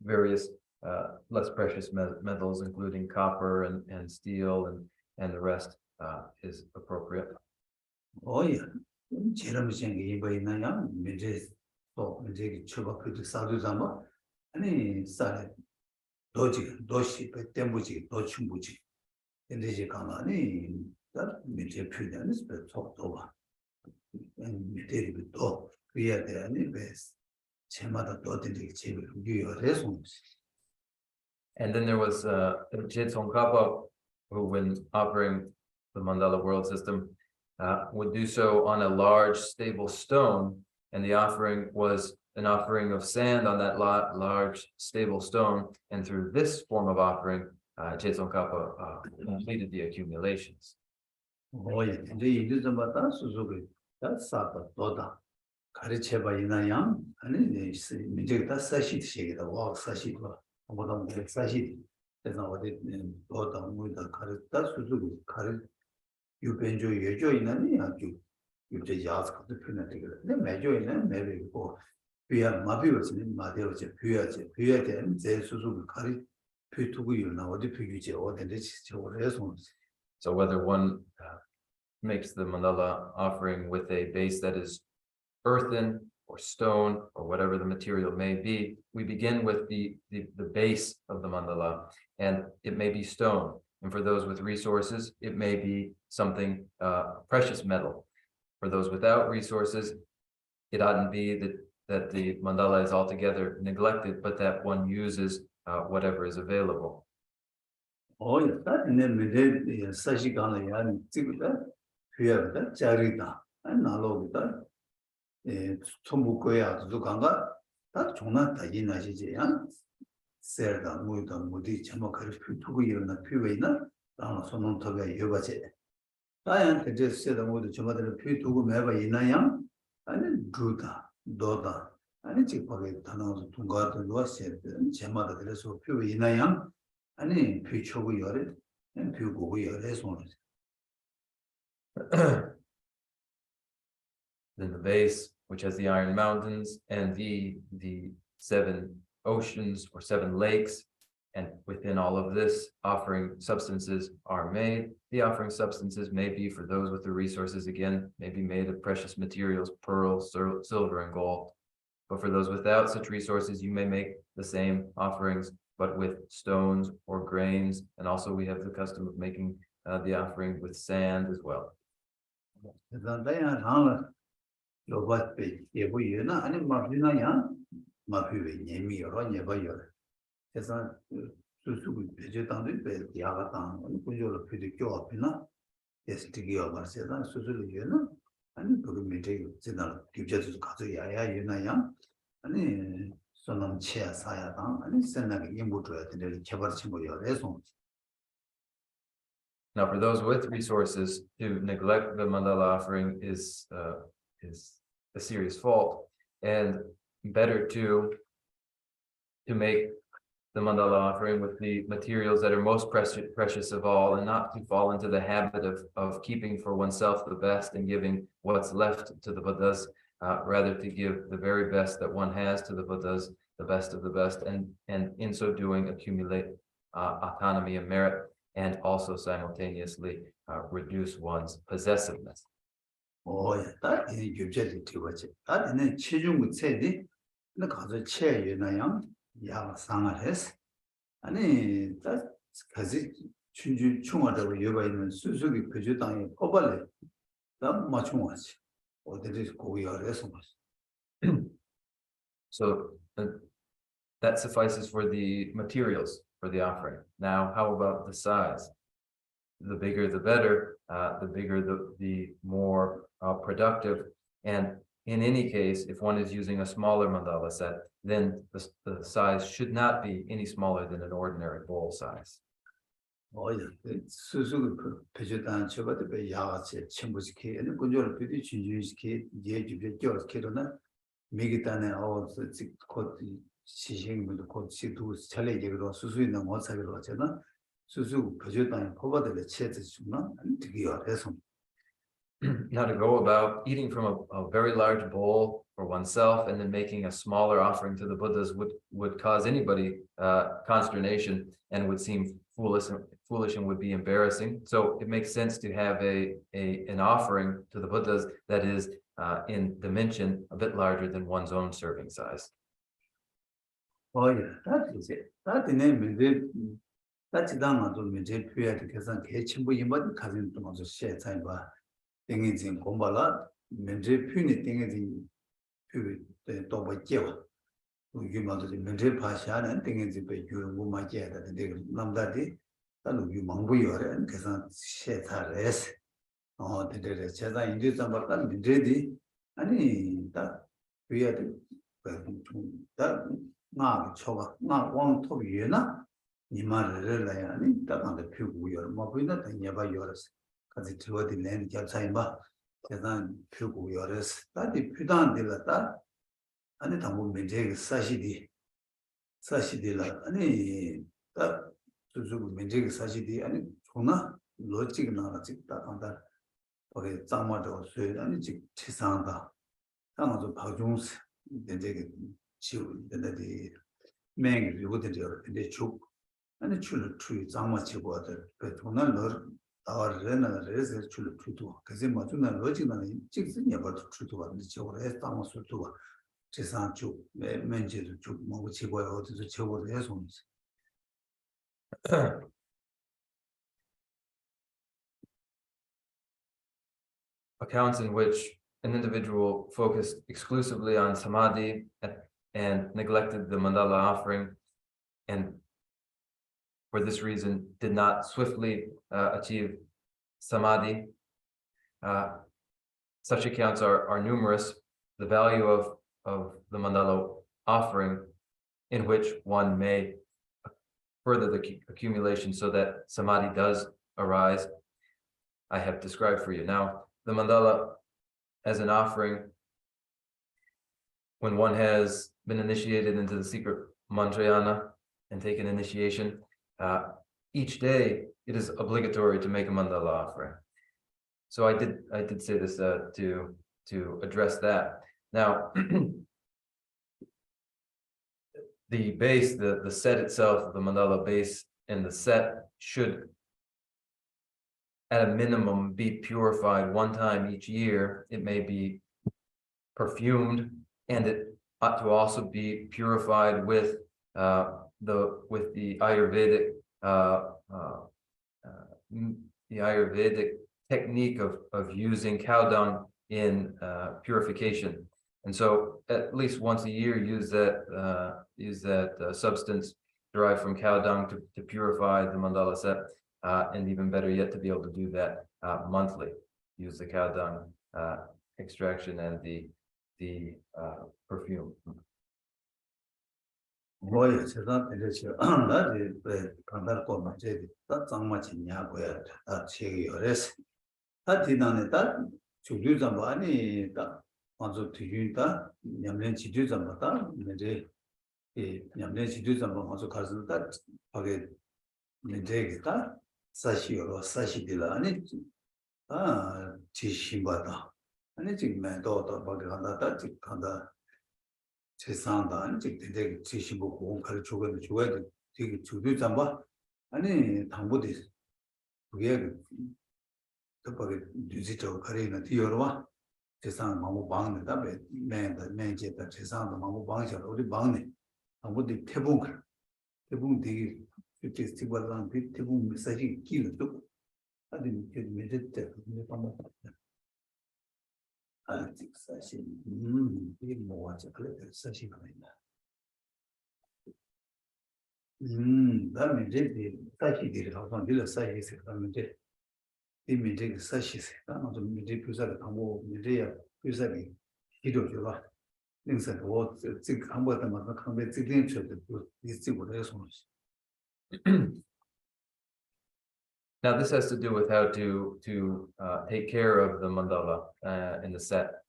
various less precious metals, including copper and steel and the rest is appropriate. 제일 무슨 게 있나요? 이제 또 이제 추가표도 사두자마 아니 사례 도시 때문에 도 충분히 근데 이제 가만히 다 이제 표현하는 속도 봐. 밑에도 또 그래야 돼 아니 베스 제마다 또 되게 제일 유효해서. And then there was Tsongkhapa, who, when offering the mandala world system, would do so on a large stable stone, and the offering was an offering of sand on that large stable stone, and through this form of offering, Tsongkhapa completed the accumulations. 근데 이들마다 수속을 다 쌓다 또다 가르쳐봐 이나양 아니 이제 다 사시드시기다 와 사시도 뭐다 뭐 사시드 그래서 어디 또다 뭐다 가르다 수속을 가르 유변조 여조 있나니 아주 이제 야스도 표현되게 근데 매조 있는 매비고 비야 마비버스는 마대어지 비야지 되는 제 수속을 가르 표두고 있나 어디 표기지 어디인데 저를 해서. So whether one makes the mandala offering with a base that is earthen or stone or whatever the material may be, we begin with the base of the mandala, and it may be stone. And for those with resources, it may be something precious metal. For those without resources, it oughtn't be that the mandala is altogether neglected, but that one uses whatever is available. that in the middle, Sashikana Yan, Tigda, Pierre, Jarita, and Nalogda, Tumbukoya, Zukanga, that Chona Tayina Jijan, Serda, Muda, Mudi, Chamokari, Tugu, and Puvena, Sonon Toga Yobache. I just said the Mudu Chamada Putu, Meva Inayam, and then Druta, Doda, and it's a pocket Tano Tunga, and was said, Chamada, the rest of Puvi Inayam. Any future we are it, and people we are this one. Then the base, which has the Iron Mountains and the 7 oceans or 7 lakes, and within all of this, offering substances are made. The offering substances may be for those with the resources, again, may be made of precious materials, pearl, silver, and gold. But for those without such resources, you may make the same offerings, but with stones or grains. And also we have the custom of making the offering with sand as well. Now, for those with resources, to neglect the mandala offering is a serious fault, and better to make the mandala offering with the materials that are most precious of all, and not to fall into the habit of keeping for oneself the best and giving what's left to the Buddhas, rather to give the very best that one has to the Buddhas, the best of the best, and in so doing accumulate autonomy and merit, and also simultaneously reduce one's possessiveness. Oh, yeah, that is you just too much. That in a children would say, the cause of chair, you know, Yama Sangares. And that's because it chunga that you by the Suzuki Pujutan Obale. That much more. Or that is go your response. So that suffices for the materials for the offering. Now, how about the size? The bigger, the better. The bigger, the more productive. And in any case, if one is using a smaller mandala set, then the size should not be any smaller than an ordinary bowl size. Oh, yeah, it's Suzuki Pujutan Chobata by Yachi, Chimbuski, and the Kunjol Piti Chinjuski, Yeji, George Kirona, Migitane, all the code Shishing with the code Situ, Challenge, Susu, and Mozart Rochana, Suzu Pujutan, Pobata, the Chetasuna, and to give a lesson. Now, to go about eating from a very large bowl for oneself and then making a smaller offering to the Buddhas would cause anybody consternation and would seem foolish and would be embarrassing. So it makes sense to have an offering to the Buddhas that is in dimension a bit larger than one's own serving size. Oh, yeah, that is it. That the name is that's done to me, because I'm catching but cousin to also share time by things in Gombala, Mentre Puni things in the Toba. You must be Mentre Pasha and things in the Yuma Jet that they Namdadi, that will be Manguyor and Kazan share res. Oh, the Chesa in this number that ready, and that we had that not choke, not one to be Nimarellayani, that on the Pugu your Mobina and Yaba yours, because it was the land Japsaima, Kazan Pugu yours, that the Pudan de la Ta, and it would take Sashidi, and that to maintain Sashidi, and Tuna, logic narrative that on that, or a Zamado, and Chisanda, some of the Pajuns, then take it, the Mang, you wouldn't in the choke. And the children tree, Zamachi water, but when I learn our renal residence children to Kazimazuna logically, Jixin about to true one, the children, Thomas to Chesanchu, mentioned to Mochi boy or to the children, yes, ones. Accounts in which an individual focused exclusively on samadhi and neglected the mandala offering, and for this reason did not swiftly achieve samadhi. Such accounts are numerous. The value of the mandala offering, in which one may further the accumulation so that samadhi does arise, I have described for you. Now, the mandala as an offering, when one has been initiated into the secret mantrayana and taken initiation, each day it is obligatory to make a mandala offering. So I did say this to address that. Now, the base, the set itself, the mandala base and the set should at a minimum be purified one time each year. It may be perfumed, and it ought to also be purified with the Ayurvedic technique of using cow dung in purification. And so at least once a year use that substance derived from cow dung to purify the mandala set, and even better yet to be able to do that monthly. Use the cow dung extraction and the perfume. 뭐야, 제가 이렇게 나지 왜 간다 거만 제디 다 장마치 냐고야 다 책이 어렸어 다 지난해 다 주주자 많이 다 먼저 뒤다 냠내 지주자 맞다 이제 이 냠내 지주자 먼저 가서 다 하게 이제 다 사시로 사시딜라 아니 지심받다 아니 지금 매도도 밖에 간다 지 간다 세상다 아니 되게 지시고 공부를 주거든 주어야 되게 주도 잠바 아니 당보도 그게 그거에 디지털 거래는 뒤어와 세상 마음 방는다 매제다 세상도 마음 방셔 우리 방네 당보도 태봉 되게 페스티벌랑 태봉 메시지 길도 아니 메시지 때문에 방법 아직 사실 이게 뭐지 그래 사실 그러나 다음에 이제 사실들이 항상 들려 사실에서 그러면 이제 이 문제가 사실에서 아무도 문제 표사를 하고 문제야 표사를 기도줘봐 능선 뭐 지금 한 번도 막 강배 지금 저도 이쪽으로 해서 Now, this has to do with how to take care of the mandala in the set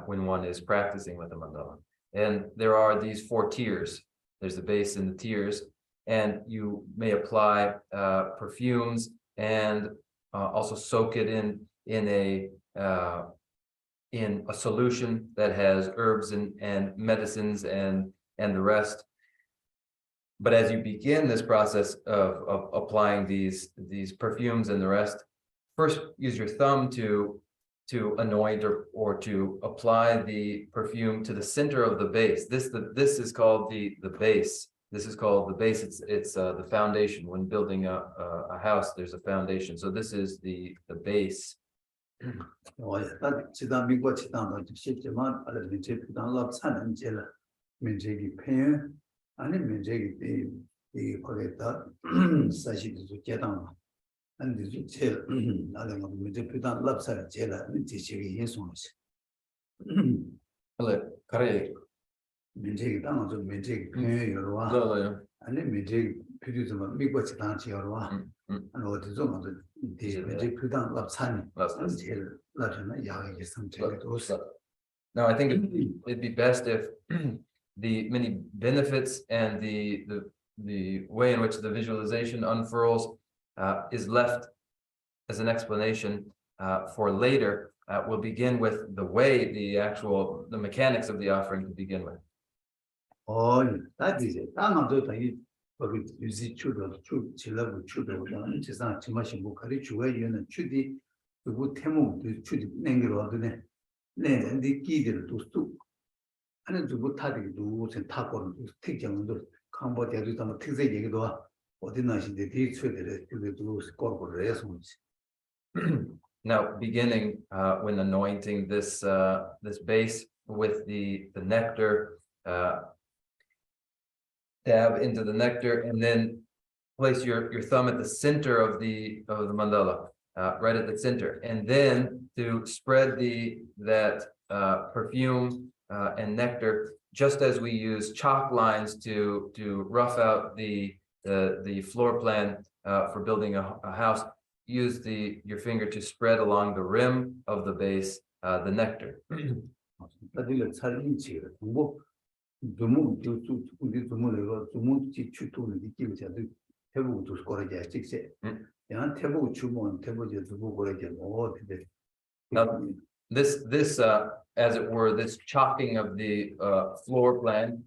when one is practicing with the mandala. And there are these 4 tiers. There's the base and the tiers, and you may apply perfumes and also soak it in a solution that has herbs and medicines and the rest. But as you begin this process of applying these perfumes and the rest, first use your thumb to anoint or to apply the perfume to the center of the base. This is called the base. This is called the base. It's the foundation. When building a house, there's a foundation. So this is the base. 지난 미국 지난번 쉽지만 알아서 이제 부담을 사는 제라 민족이 편 아니 민족이 이 거기다 사실도 제당 안데 제일 나는 민족 부담을 사는 제라 지식이 예송하시 Hello, Kare. 민족이 당도 민족이 편여와 아니 민족이 필요좀 미국 지난 지여와 아니 어디서 먼저 민족 부담을 사는 제일 나중에 야기 상태도 Now, I think it'd be best if the many benefits and the way in which the visualization unfurls is left as an explanation for later. We'll begin with the way the mechanics of the offering to begin with. That is it. I'm 이 유지 추도 질라고 추도 지상 지마시 목하리 주의는 추디 그 태몽도 추디 냉기로 하더네 네 기들 도스도 하는 주부 타디도 전 타고는 특정도 캄보디아도 좀 특색 얘기도 어디 나신데 뒤 최대를 그래도 거꾸로 해서 Now, beginning when anointing this this base with the nectar, dab into the nectar, and then place your thumb at the center of the mandala, right at the center, and then to spread that perfume and nectar, just as we use chalk lines to rough out the floor plan for building a house. Use your finger to spread along the rim of the base the nectar. 나들이 살인치 뭐 너무 우리 두모로 두모지 추토는 느낌이 자들 대부분 두 거라게 직세 양 대부분 주문 대부분 두고 거라게 뭐 근데 Now, this as it were, this chalking of the floor plan,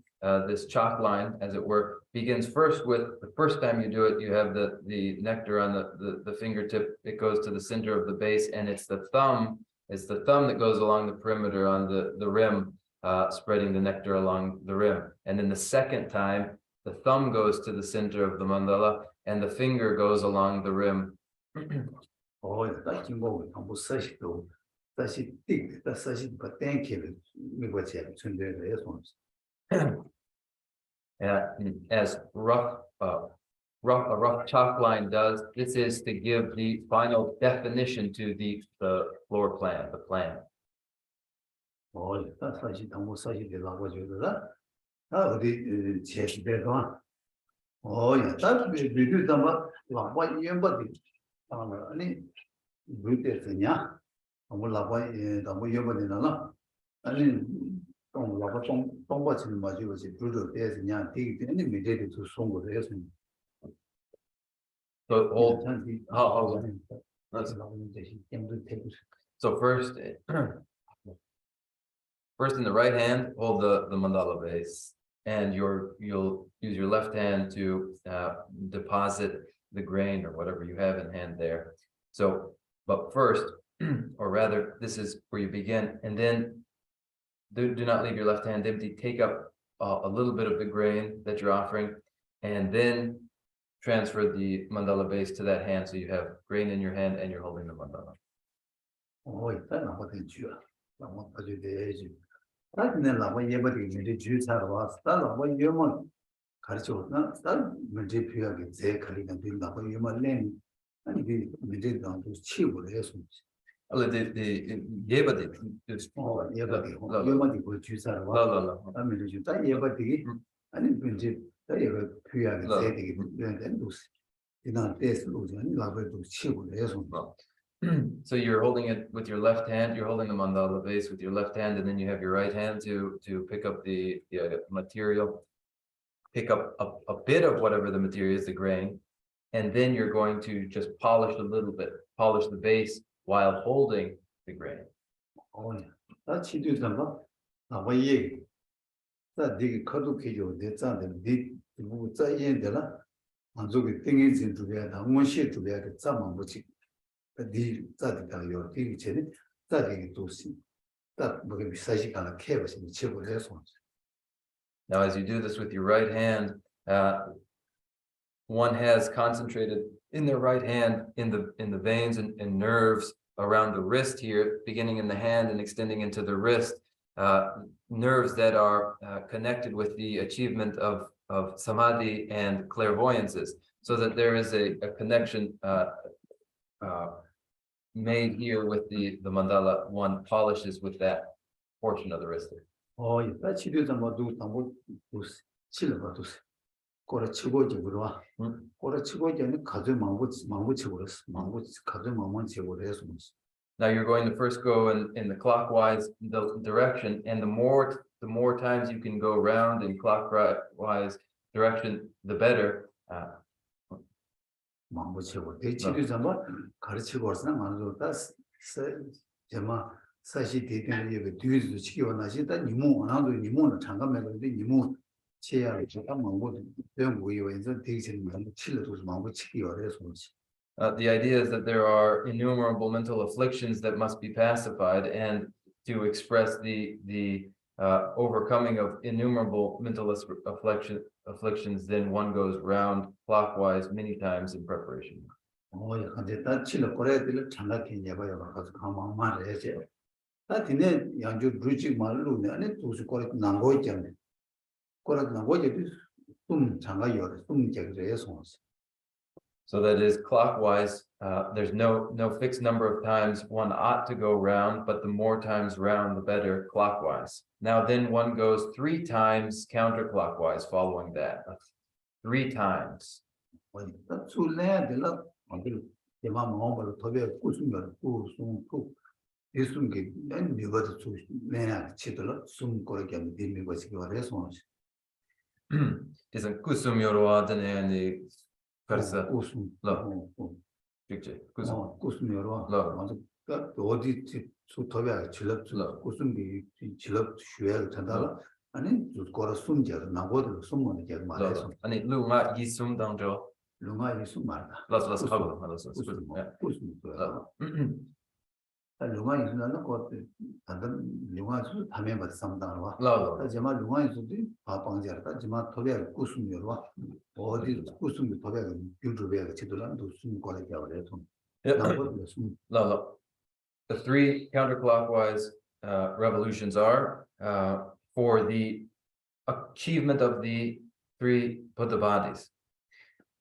this chalk line, as it were, begins first with the first time you do it, you have the nectar on the fingertip. It goes to the center of the base, and it's the thumb that goes along the perimeter on the rim, spreading the nectar along the rim. And then the second time, the thumb goes to the center of the mandala, and the finger goes along the rim. 딱 김고 한번 사실도 다시 띵 다시 그 땡키를 이거 제가 전대로 해서 As a rough chalk line does, this is to give the final definition to the floor plan, the plan. 딱 사실 너무 사실이라고 저러다 다 어디 제시대도 딱 비비도 막 와봐 이연바디 아니 물때냐 아무 라바 너무 이연바디나 아니 동 라바 동바치는 맞이고지 불도 때냐 되기 때문에 미래도 좀 송고 해서 So first in the right hand, hold the mandala base, and you'll use your left hand to deposit the grain or whatever you have in hand there. So, but first, or rather, this is where you begin, and then do not leave your left hand empty. Take up a little bit of the grain that you're offering, and then transfer the mandala base to that hand, so you have grain in your hand and you're holding the mandala. 일단 나머지 주야. 나머 가지고 돼야지. 나는 나머 예버리 미리 주 사러 왔어. 나머 예머 가르쳐 나 문제 필요하게 제 가리는 된다고 예머 낸 아니 그 미리 나도 치고 해서 The 예버디 예버리 그 사러 와. 나 미리 주다 예버리 아니 문제 다 이거 필요하게 제 되게 되는 거 이나 때스로 전에 나도 치고 해서 So you're holding it with your left hand, you're holding the mandala base with your left hand, and then you have your right hand to pick up the material, pick up a bit of whatever the material is, the grain, and then you're going to just polish a little bit, polish the base while holding the grain. 나 치료잖아. 나와 얘기. 나 되게 거룩해져. 내 짠데 네 누구 짜이엔데라. 만족이 땡이 진두야. 당원시 두야. 짜만 뭐지. 네 짜디가 요 되게 전에 짜디게 도시. 딱 뭐게 비싸지 않아. 캐버시 치고 해서. Now, as you do this with your right hand, one has concentrated in their right hand in the veins and nerves around the wrist here, beginning in the hand and extending into the wrist, nerves that are connected with the achievement of samadhi and clairvoyances, so that there is a connection made here with the mandala. One polishes with that portion of the wrist. 나 치료자 모두 당고 치료 받았어. 꼬라 치고 집으로 와. 꼬라 치고 전에 가져 망고 치고 그랬어. 망고 가져 망만 치고 그래서. Now you're going to first go in the clockwise direction, and the more times you can go around in clockwise direction, the better. 망고 치고 내 치료자 뭐 가르치고 왔으나 만도 다 제마 사실 대대는 이게 뒤에서 치고 나시다 니모 나도 니모는 잠깐만 그런데 니모 치야 제가 망고 배운 거예요. 되게 많이 치료도 망고 치기 어려서. The idea is that there are innumerable mental afflictions that must be pacified, and to express the overcoming of innumerable mental afflictions, then one goes round clockwise many times in preparation. 근데 다 치료 거래들 장학이 내봐요. 가서 가만만 해야지. 다 근데 양주 루직 말로네 아니 도수 거래 난거 있잖아요. 거래 난거 이제 좀 장가요. 좀 제그래서 손스. So that is clockwise. There's no fixed number of times one ought to go round, but the more times round, the better clockwise. Now then one goes 3 times counterclockwise following that. 3 times. 다 술래야 될라. 아들 대마 마음으로 더베 꾸순걸 꾸순꾸 예순게 난 네가도 술래야 치들어 숨 거게 믿는 것이 그래서 손스. Isn't kusumyoro adene versa. 꾸순. Picture. Kusum. 꾸순여로. 라. 맞아. 어디 수 더베 질럽 꾸순기 질럽 쉬어야 된다. 아니 거라 숨져 나고도 숨는 게 말해서. 아니 루가 이숨 당조. 룽아 이수 말다. Let's 하고. 꾸순. 룽아 이수는 그 다들 룽아 수 담에 받 상당하고. 하지만 룽아 이수도 바방자다. 하지만 더베 꾸순여로. 어디 꾸순이 더베 유튜브에 지도란도 숨 거래 되어서. 나고도 숨. The 3 counterclockwise revolutions are for the achievement of the 3 Buddha bodies.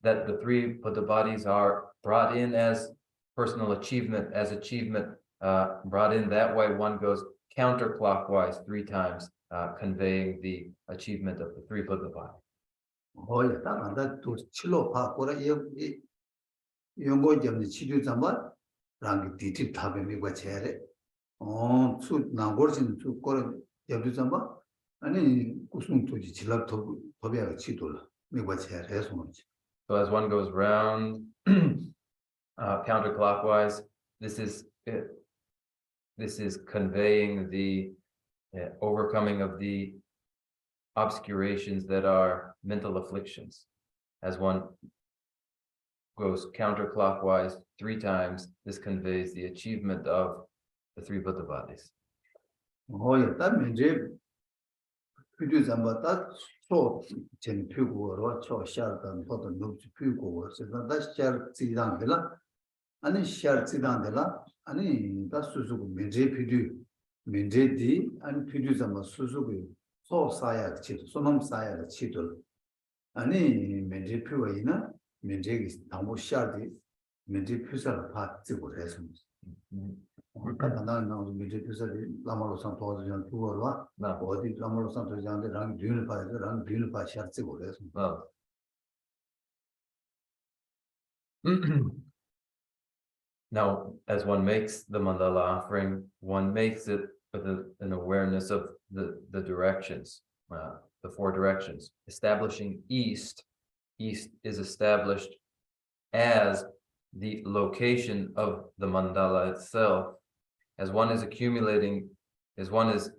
That the 3 Buddha bodies are brought in as personal achievement, brought in that way. One goes counterclockwise 3 times, conveying the achievement of the 3 Buddha bodies. 딱 또 칠로 바꾸라 이 연구 점의 치료 잠바 랑 디티 탑에 미과 제래 수 나고르진 수 거를 옆에 잠바 아니 무슨 도지 질랍 더비가 치도라 미과 제래 손지. So as one goes round counterclockwise, this is conveying the overcoming of the obscurations that are mental afflictions. As one goes counterclockwise 3 times, this conveys the achievement of the 3 Buddha bodies. 일단 이제 필요 잠바다 초 전표고로 초샤던 보다 높이 피고 그래서 다시 잘 지단들라 아니 샤르 지단들라 아니 다 수수고 문제 필요 문제디 아니 필요 잠바 수수고 소 사야 치도 소놈 사야 치도 아니 문제 필요이나 문제기 당부 샤르디 문제 필요를 받지고 그래서 나는 문제 필요를 라마로선 도와주는 두어와 어디 라마로선 도와주는데 랑 듄을 봐야 랑 듄을 봐 샤르지고 그래서 Now, as one makes the mandala offering, one makes it with an awareness of the directions, the 4 directions. Establishing east is established as the location of the mandala itself. As one is accumulating, as one is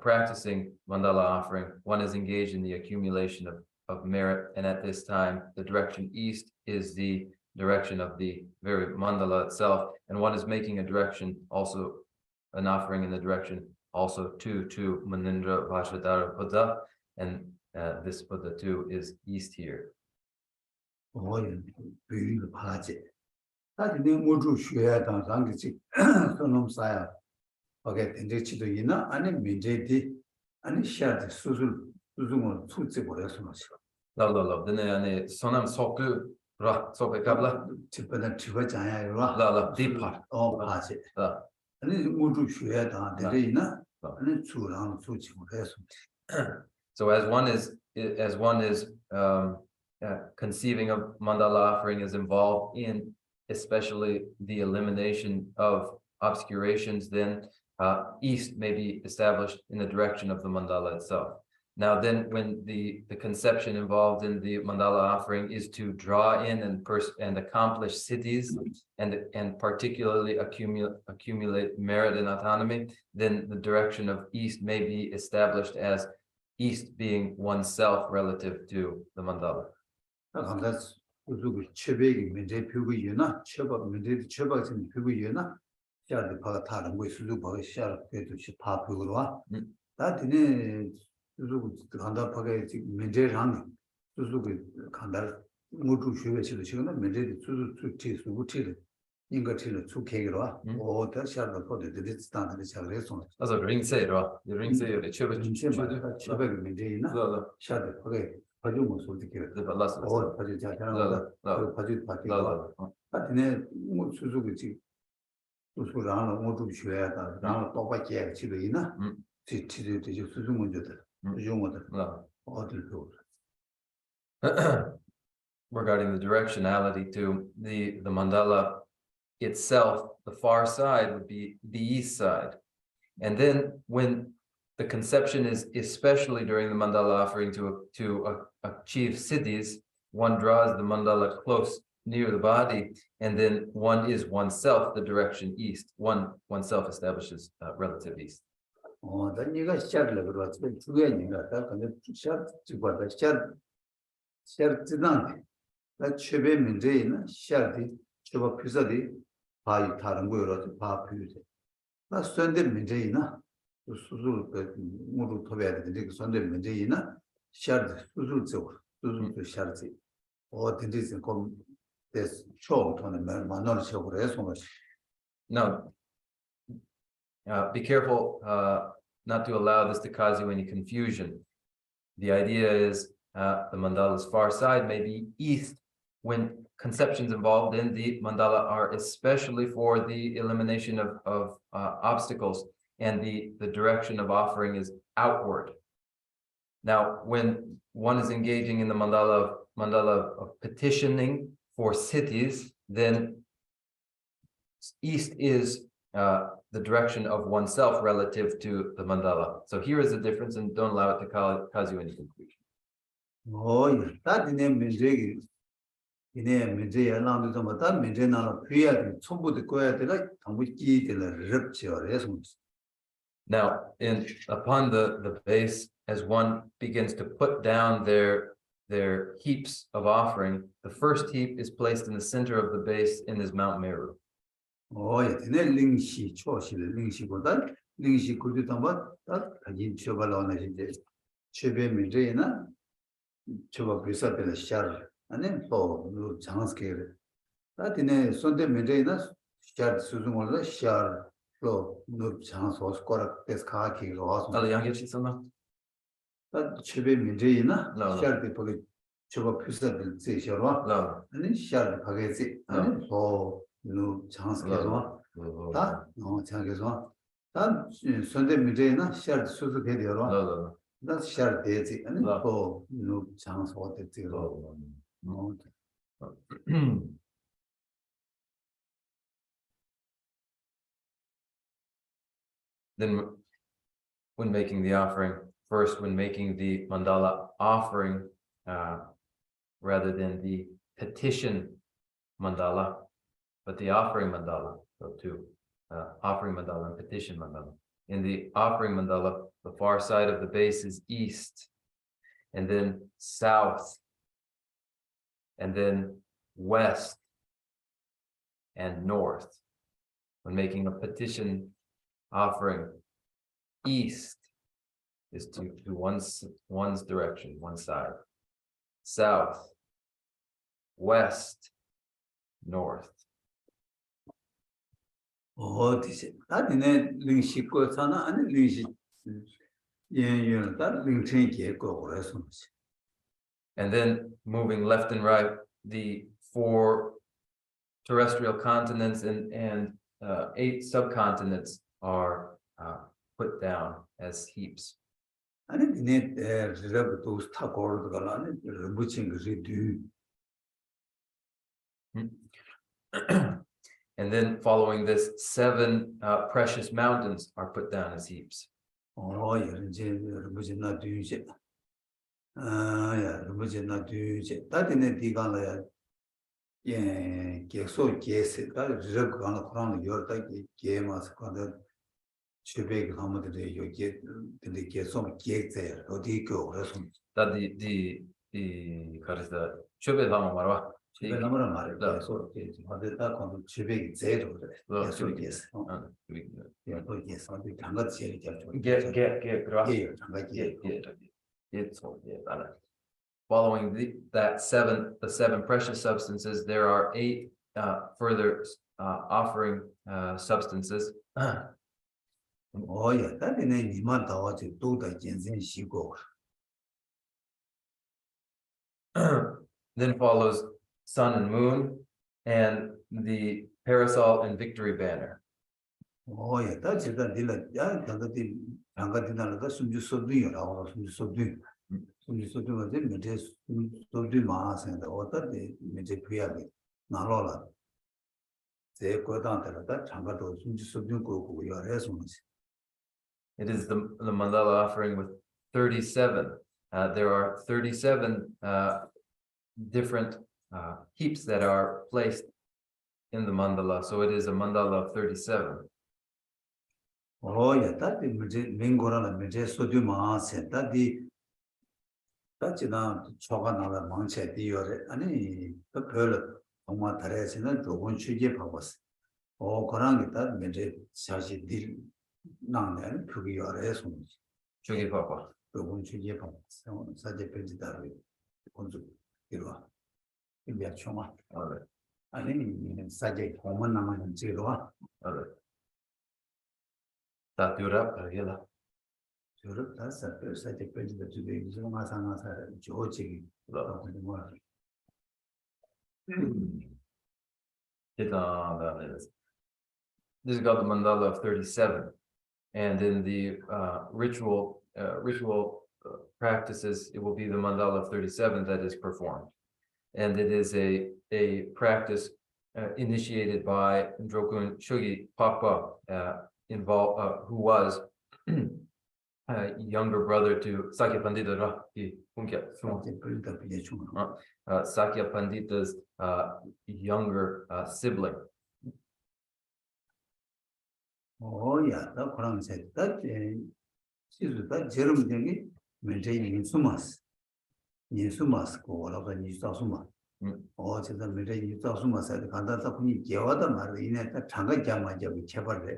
practicing mandala offering, one is engaged in the accumulation of merit, and at this time, the direction east is the direction of the very mandala itself, and one is making a direction, also an offering in the direction also to Manindra Vajradhara Buddha, and this Buddha too is east here. 비리를 봐지. 다들 내 모두 쉬어야 당상기지. 손놈 사야. 거기에 된지치도 있나? 아니 민제디 아니 샤드 수술을 투지 버려서 마시. No. Then sonam soku ra kabla. 집에다 집어자야 이거. Deepa. 봐지. 아니 모두 쉬어야 되나? 아니 주랑 투지 버려서. So as one is conceiving of mandala offering is involved in especially the elimination of obscurations, then east may be established in the direction of the mandala itself. Now then, when the conception involved in the mandala offering is to draw in and accomplish siddhis and particularly accumulate merit and autonomy, then the direction of east may be established as east being oneself relative to the mandala. 그리고 처백이 문제 표기이나 처박 문제 처박은 표기이나 샤르 바가 다른 거 수도 바가 샤르 그래도 다 표기로 와. 다들이 그리고 간다 바가 문제랑 수수고 간다 모두学位 지금은 문제도 수수 인가 틀을 축해기로 다 샤르도 포데 디스탄데 샤르에서 Also ringse로 ring세요. 최고 최고의 문제이나 샤르 거기 가지고 소득이 발랐어. 가지고 자자는 거 가지고 바뀌고 하여튼 뭐 수수그지 수수랑 모두学다 랑 똑같이 지도이나 지도 되게 수수 문제들 수중 것들 어딜 또 regarding the directionality to the mandala itself, the far side would be the east side. And then when the conception is especially during the mandala offering to achieve siddhis, one draws the mandala close near the body, and then one is oneself, the direction east. Oneself establishes relative east. 다 네가 샤르를 그러지 두개 네가 다 근데 샤르 지고다 샤르 지난 나 최배 문제는 샤르디 저 비싸디 바이 다른 거여서 바 비유돼 나 선대 문제이나 수술 모두 토배야 되는데 그 선대 문제이나 샤르 수술적 수술적 샤르지 어딘지 좀 this show to는 만나는 식으로 해서 Now, be careful not to allow this to cause you any confusion. The idea is the mandala's far side may be east when conceptions involved in the mandala are especially for the elimination of obstacles, and the direction of offering is outward. Now, when one is engaging in the mandala of petitioning for siddhis, then east is the direction of oneself relative to the mandala. So here is the difference, and don't allow it to cause you any confusion. that 문제기 이내 문제야 나도 좀 다 문제나 피해야 전부도 거야 내가 당부 끼들을 럽지어래서 Now, upon the base, as one begins to put down their heaps of offering, the first heap is placed in the center of the base in this Mount Meru. 이내 링시 초실 링시보다 링시 구주도 한번 딱 가진 쳐발라오나 이제 최배 문제나 저거 비싸들 샤르 아니 또 장스케를 다디네 손대 문제나 샤르 수중으로 샤르 또 장소 스코라 데스카키로 와서 나도 양계치 있었나? 최배 문제이나 샤르데 보기 저거 비싸들 제셔와 아니 샤르 가게지 아니 또 장스케로 다 장게서 다 손대 문제나 샤르 수수케되어와 나 샤르 되지 아니 또 장소 되지로 Then when making the offering, first when making the mandala offering, rather than the petition mandala, but the offering mandala, so two, offering mandala and petition mandala. In the offering mandala, the far side of the base is east, and then south, and then west, and north. When making a petition offering, east is to one's direction, one side. South, west, north. 어디지? 다니네 링시고 사나 아니 링시 예예다 링chen 계고 그래서 And then moving left and right, the 4 terrestrial continents and 8 subcontinents are put down as heaps. 아니 네 레버도 스타고르도 갈라네 묻힌 것이 뒤 And then following this, 7 precious mountains are put down as heaps. 이제 묻힌나 뒤제 야 묻힌나 뒤제 다디네 디간라야 예 계속 계세다 저거 하나 그런 열다 게마스 관데 주베기 하면데 여기 근데 계속 계세 어디 거 그래서 That the 가르다 주베 방어 말아. 주베 나무라 말해 계속 어디다 관도 주베기 제로 그래 계속 계세 예 거기 계속 어디 장가 제일 잘 get 그러. 예 장가 예 it's all yeah. following the seven precious substances, there are 8 further offering substances. 야, 다리네 니만 다와지 또다 gensen 시고. Then follows sun and moon and the parasol and victory banner. 야, 다 제가 딜라 야, 당가디 당가디나가 숨주 소드이라고 숨주 소드. 숨주 소드가 되 메제 소드 마하선다. 어떻게 메제 피하게 나로라. 제 거단들다 당가도 숨주 소드 거고 열해서 It is the mandala offering with 37. There are 37 different heaps that are placed in the mandala. So it is a mandala of 37. 야, 다디 메제 맹고라나 메제 소드 마하선 다디 다지나 초가 나가 망체 뒤열에 아니 또 별로 정말 달에서는 조금 취재 봐봤어. 그런 게 다 메제 사실 딜 나는 그게 열해서 Chugi Papa. 조금 취재 봐봤어. 사제 편지다로 본주 이루어. 이제 총아. 아니 사제 공만 남아는 지루와. Tatura Pargila. 저를 다 사제 편지다 주게 무슨 마상마사 조직이 뭐 This is called the mandala of 37. And in the ritual practices, it will be the mandala of 37 that is performed. And it is a practice initiated by Drokun Shogi Papa, who was younger brother to Sakya Pandita Sakya Pandita's younger sibling. 야, 나 그런 새. 다 시주다 제름쟁이 메제이 인수마스. 인수마스 고라가 니사수마. 제가 메제이 니사수마스 간다다 분이 개와다 말이 이내 딱 장가 자마자고 제발래.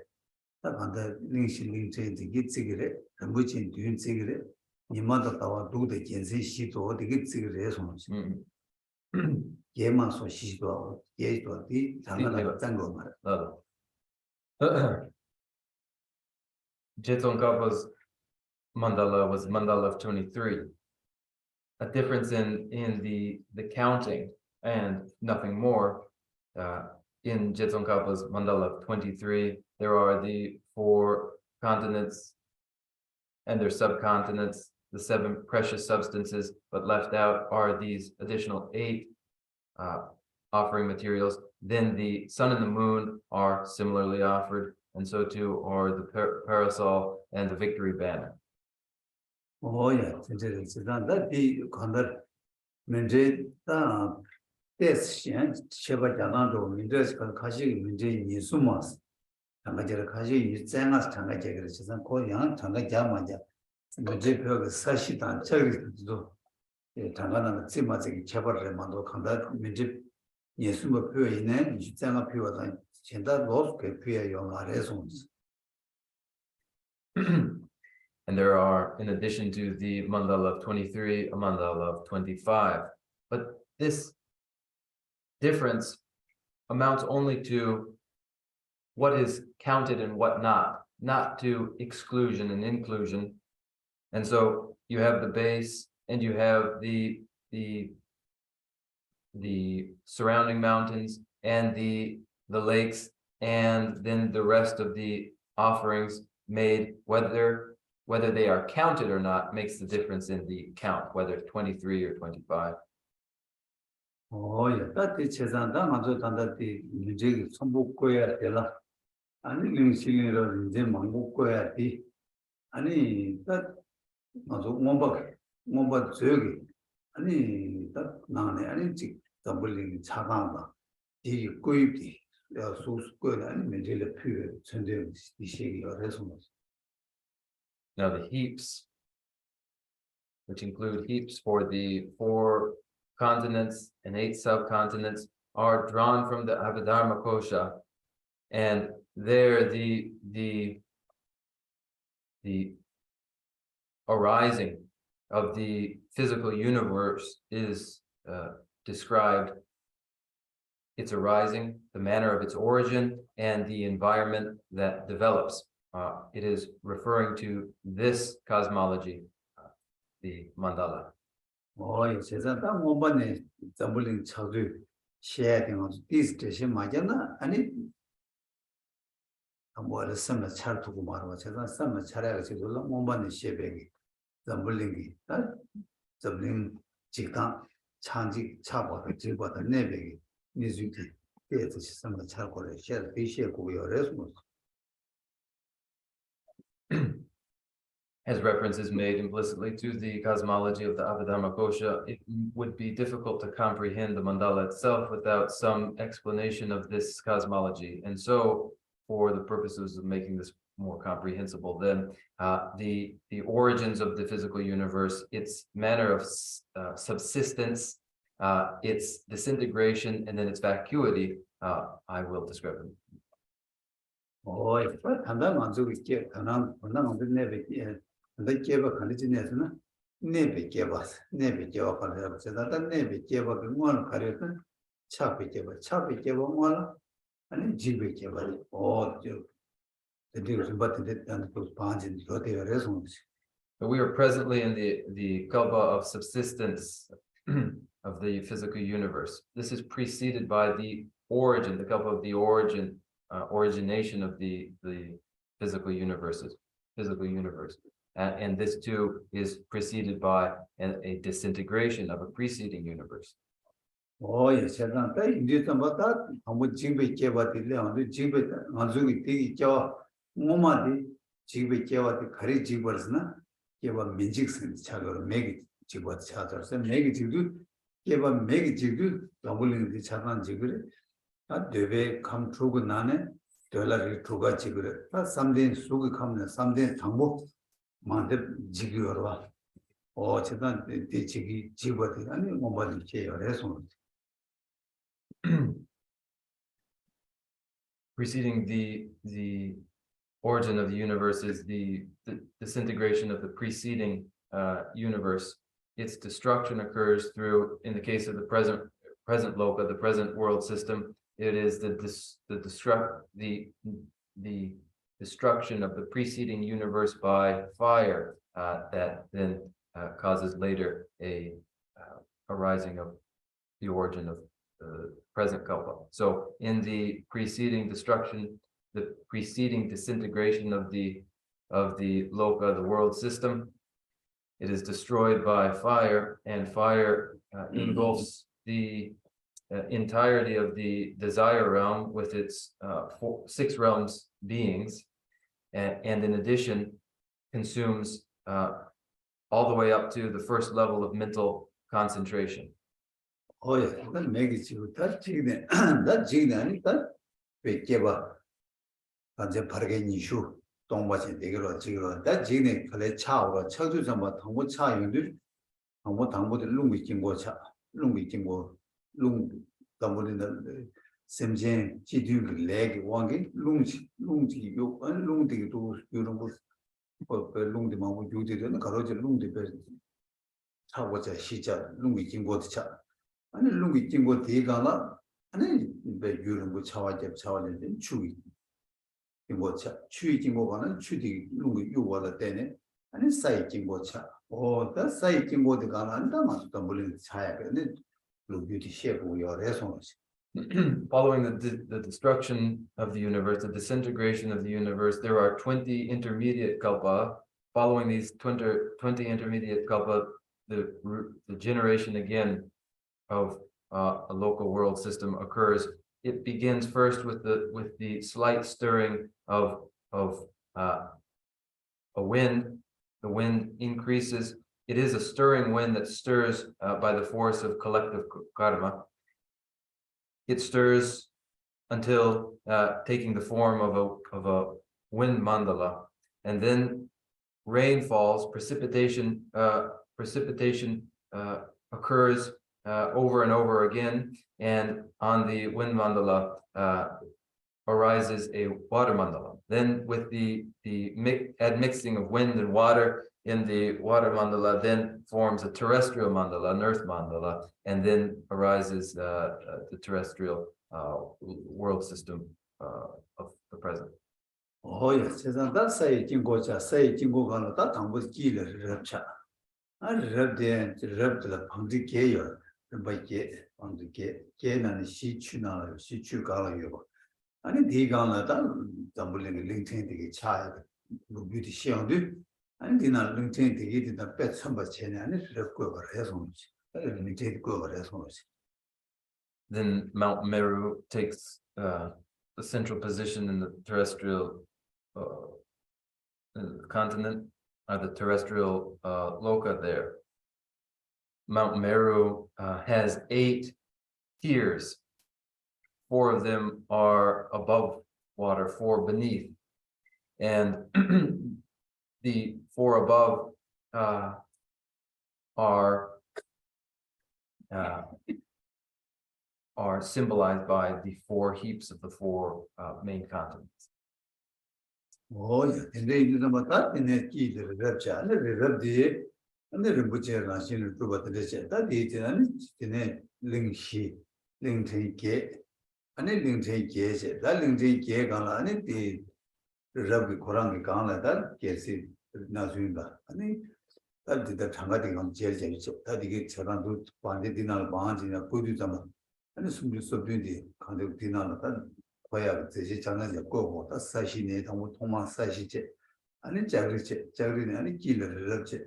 딱 간다 링실링제 되게 찌기래. 전부진 뒤인 찌기래. 니마다 따와 두대 gensen 시도 되게 찌기래 손지. 개만소 시도 예도 뒤 장가가 짠거 말. Jetsongkapa's mandala was mandala of 23. A difference in the counting and nothing more. In Jetsongkapa's mandala of 23, there are the 4 continents and their subcontinents, the 7 precious substances, but left out are these additional 8 offering materials. Then the sun and the moon are similarly offered, and so too are the parasol and the victory banner. 야, 진짜 이 간다 문제 다 대신 제가 자나도 문제스 가시 문제 예수마스 장가제를 가시 이쟁아스 장가제를 지선 고양 장가자마자 문제 벽 사시단 저기도 장가나는 찜마지 제발을 만도 간다 문제 예수의 표현에 이쟁아 표현은 진짜 로스케 표현이 말해서 And there are, in addition to the mandala of 23, a mandala of 25. But this difference amounts only to what is counted and what not to exclusion and inclusion. And so you have the base and you have the surrounding mountains and the lakes, and then the rest of the offerings made, whether they are counted or not makes the difference in the count, whether it's 23 or 25. 야, 따뜻 재산다 맞아 단다티 문제 선복고야 되라. 아니 링실이라 이제 망복고야 돼. 아니 따 맞아 몸박 저기 아니 따 나네 아니 지 더블링 차간다. 이 고입이 야 소스고야 아니 문제를 표현 전제 이 시기 어디서 Now the heaps, which include heaps for the 4 continents and 8 subcontinents, are drawn from the Abhidharma Kosha, and there the arising of the physical universe is described, its arising, the manner of its origin, and the environment that develops. It is referring to this cosmology, the mandala. 세상 딱 원반에 점블링 차주 시에 되는 디스 대신 맞잖아. 아니 뭐를 쓰면 잘 두고 말아. 세상 쓰면 잘해가 지금 원반에 시에백이 점블링이 점블링 직당 창직 차보다 질보다 내백이 니즈기 그래서 쓰면 잘 거래. 시에 비시에 고요래서 As reference is made implicitly to the cosmology of the Abhidharma Kosha, it would be difficult to comprehend the mandala itself without some explanation of this cosmology. And so, for the purposes of making this more comprehensible, then the origins of the physical universe, its manner of subsistence, its disintegration, and then its vacuity, I will describe them. 단단 만족이 있게 단단 만족 내백이 근데 개바 관리진에서는 내백 개바 관리하고 제가 내백 개바 그거는 가려서 차백 개바 뭐라 아니 지백 개바 저 되게 좀 받는데 또 반진 어디가 그래서 We are presently in the kalpa of subsistence of the physical universe. This is preceded by the origin, the kalpa of the origination of the physical universe. And this too is preceded by a disintegration of a preceding universe. 세상 때 이제 좀 봤다 아무 지배 개바들이 아무 지배 만족이 되게 저 뭐마디 지배 개바들 가리 지버스나 개바 민직선 차거로 매기 지버 차서서 매기 지도 개바 매기 지도 더블링이 차단 지그래 아 되게 감추고 나네 돌아리 두가 지그래 아 삼된 수고 감네 삼된 당목 만데 지기어와 제단 대지기 지버들 아니 뭐마디 제열해서 Preceding the origin of the universe is the disintegration of the preceding universe. Its destruction occurs through, in the case of the present loka, the present world system, it is the destruction of the preceding universe by fire that then causes later a arising of the origin of the present kalpa. So in the preceding destruction, the preceding disintegration of the loka, the world system, it is destroyed by fire, and fire engulfs the entirety of the desire realm with its 6 realms beings, and in addition consumes all the way up to the first level of mental concentration. 그건 매기지고 다 지네 다 지네 아니까 베께봐 간제 바르게 니슈 동바지 되기로 지기로 다 지네 그래 차오로 쳐주 좀 통고 차 용들 당보들 룽이经过차 룽이经过룽 담보는 셈제 지두 레기 왕게 룽지 요 룽디도 이런 거 룽디 마고 유디는 가로지 룽디 배 차고자 시작 룽이 经过 차 아니 룽이 经过 대가나 아니 배 유는 거 차와제 추위 经过 차 추위 经过 가는 추디 룽이 요와다 때네 아니 사이 经过 차 다 사이 经过 가나 안다 맞다 물린 차야 근데 룽이 시에고 열해서 Following the destruction of the universe, the disintegration of the universe, there are 20 intermediate kalpa. Following these 20 intermediate kalpa, the generation again of a local world system occurs. It begins first with the slight stirring of a wind. The wind increases. It is a stirring wind that stirs by the force of collective karma. It stirs until taking the form of a wind mandala, and then rain falls. Precipitation occurs over and over again, and on the wind mandala arises a water mandala. Then with the admixing of wind and water, in the water mandala then forms a terrestrial mandala, an earth mandala, and then arises the terrestrial world system of the present. Oh yes, that's say jingo gana that tambo gila repcha. I rep the pangdi geyo, by get on the get and she chu gala yo. And the gana that tumbling linking the child would be the shield. And dinner linking the eating the pet somebody and it rep go over as much. Limited go over as much. Then Mount Meru takes the central position in the terrestrial continent, the terrestrial loka there. Mount Meru has 8 tiers. 4 of them are above water, 4 beneath. And the 4 above are symbolized by the 4 heaps of the 4 main continents. Oh yeah, and they did about that in a key the rapture, and the rep the and the Rimbuche Ranshin to what they said that it in a link she link take and a link take yes, that link take gala and it the Rabbi Koran gala that gets it Nazunda. And that did the Tangating on Jelly, that he gets around to Pandinal bonds in a good summer. And it's so beauty, kind of dinner that. Where the channel go, that's Sashine, Thomas Sashi, and a Jagri, and a killer,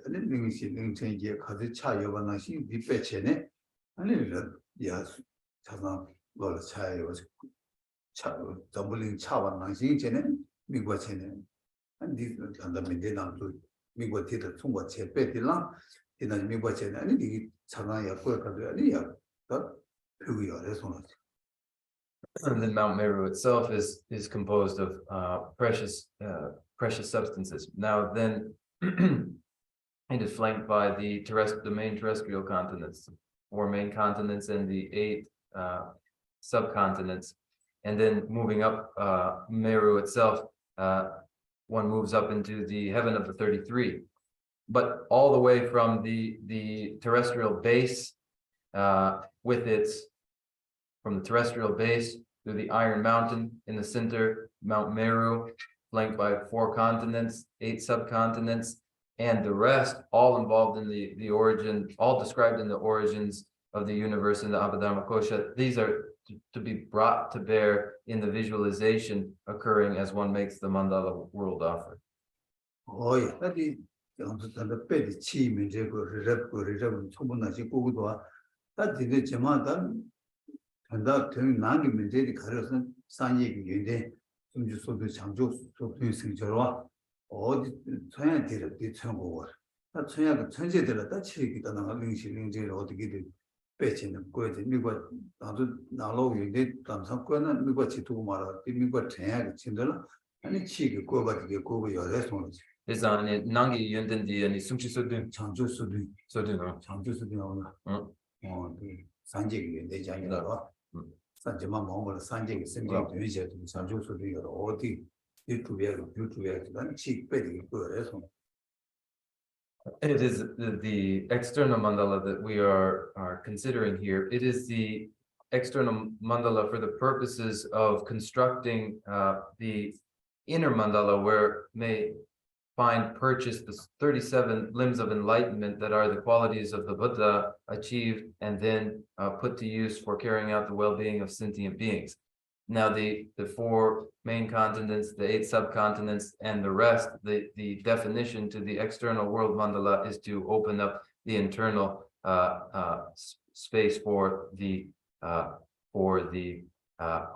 and a link change, because the child of a nation, the petchene, and a yes, Tazan, well, a child was doubling Chavan, Nation, Miguachene, and this and the Medina to Miguatita, somewhat Petty Lam, in a Miguachene, and the Chanaya, but who are as one. And then Mount Meru itself is composed of precious substances. Now then, it is flanked by the main terrestrial continents, 4 main continents, and the 8 subcontinents. And then moving up Meru itself, one moves up into the heaven of the 33. But all the way from the terrestrial base, from the terrestrial base through the Iron Mountain in the center, Mount Meru, flanked by 4 continents, 8 subcontinents, and the rest all involved in the origin, all described in the origins of the universe in the Abhidharma Kosha. These are to be brought to bear in the visualization occurring as one makes the mandala world offering. Oh yeah, that is the bed chi me that did the and that turn non the Carson, Sanyi Yunde, some just so the Chanjo, so doing Sinjara, or the China did a turn over. That China translated that she get another link or to get it. Betching the good, me what Nalo you did, some corner, me what you took Mara, me what China, Chindala, and a cheek go back to go over your restaurant. Is on it Nangi Yundan and Sumchi Sudin, Chanjo Sudin, Chanjo Sudin on the Sanjay, they join Sanjama Mongol, Sanjay, Sanjay, Sanjo Sudin, or the YouTube, cheek petty good restaurant. It is the external mandala that we are considering here. It is the external mandala for the purposes of constructing the inner mandala, where may find purchased the 37 limbs of enlightenment that are the qualities of the Buddha achieved and then put to use for carrying out the well-being of sentient beings. Now the 4 main continents, the 8 subcontinents, and the rest, the definition to the external world mandala is to open up the internal space for the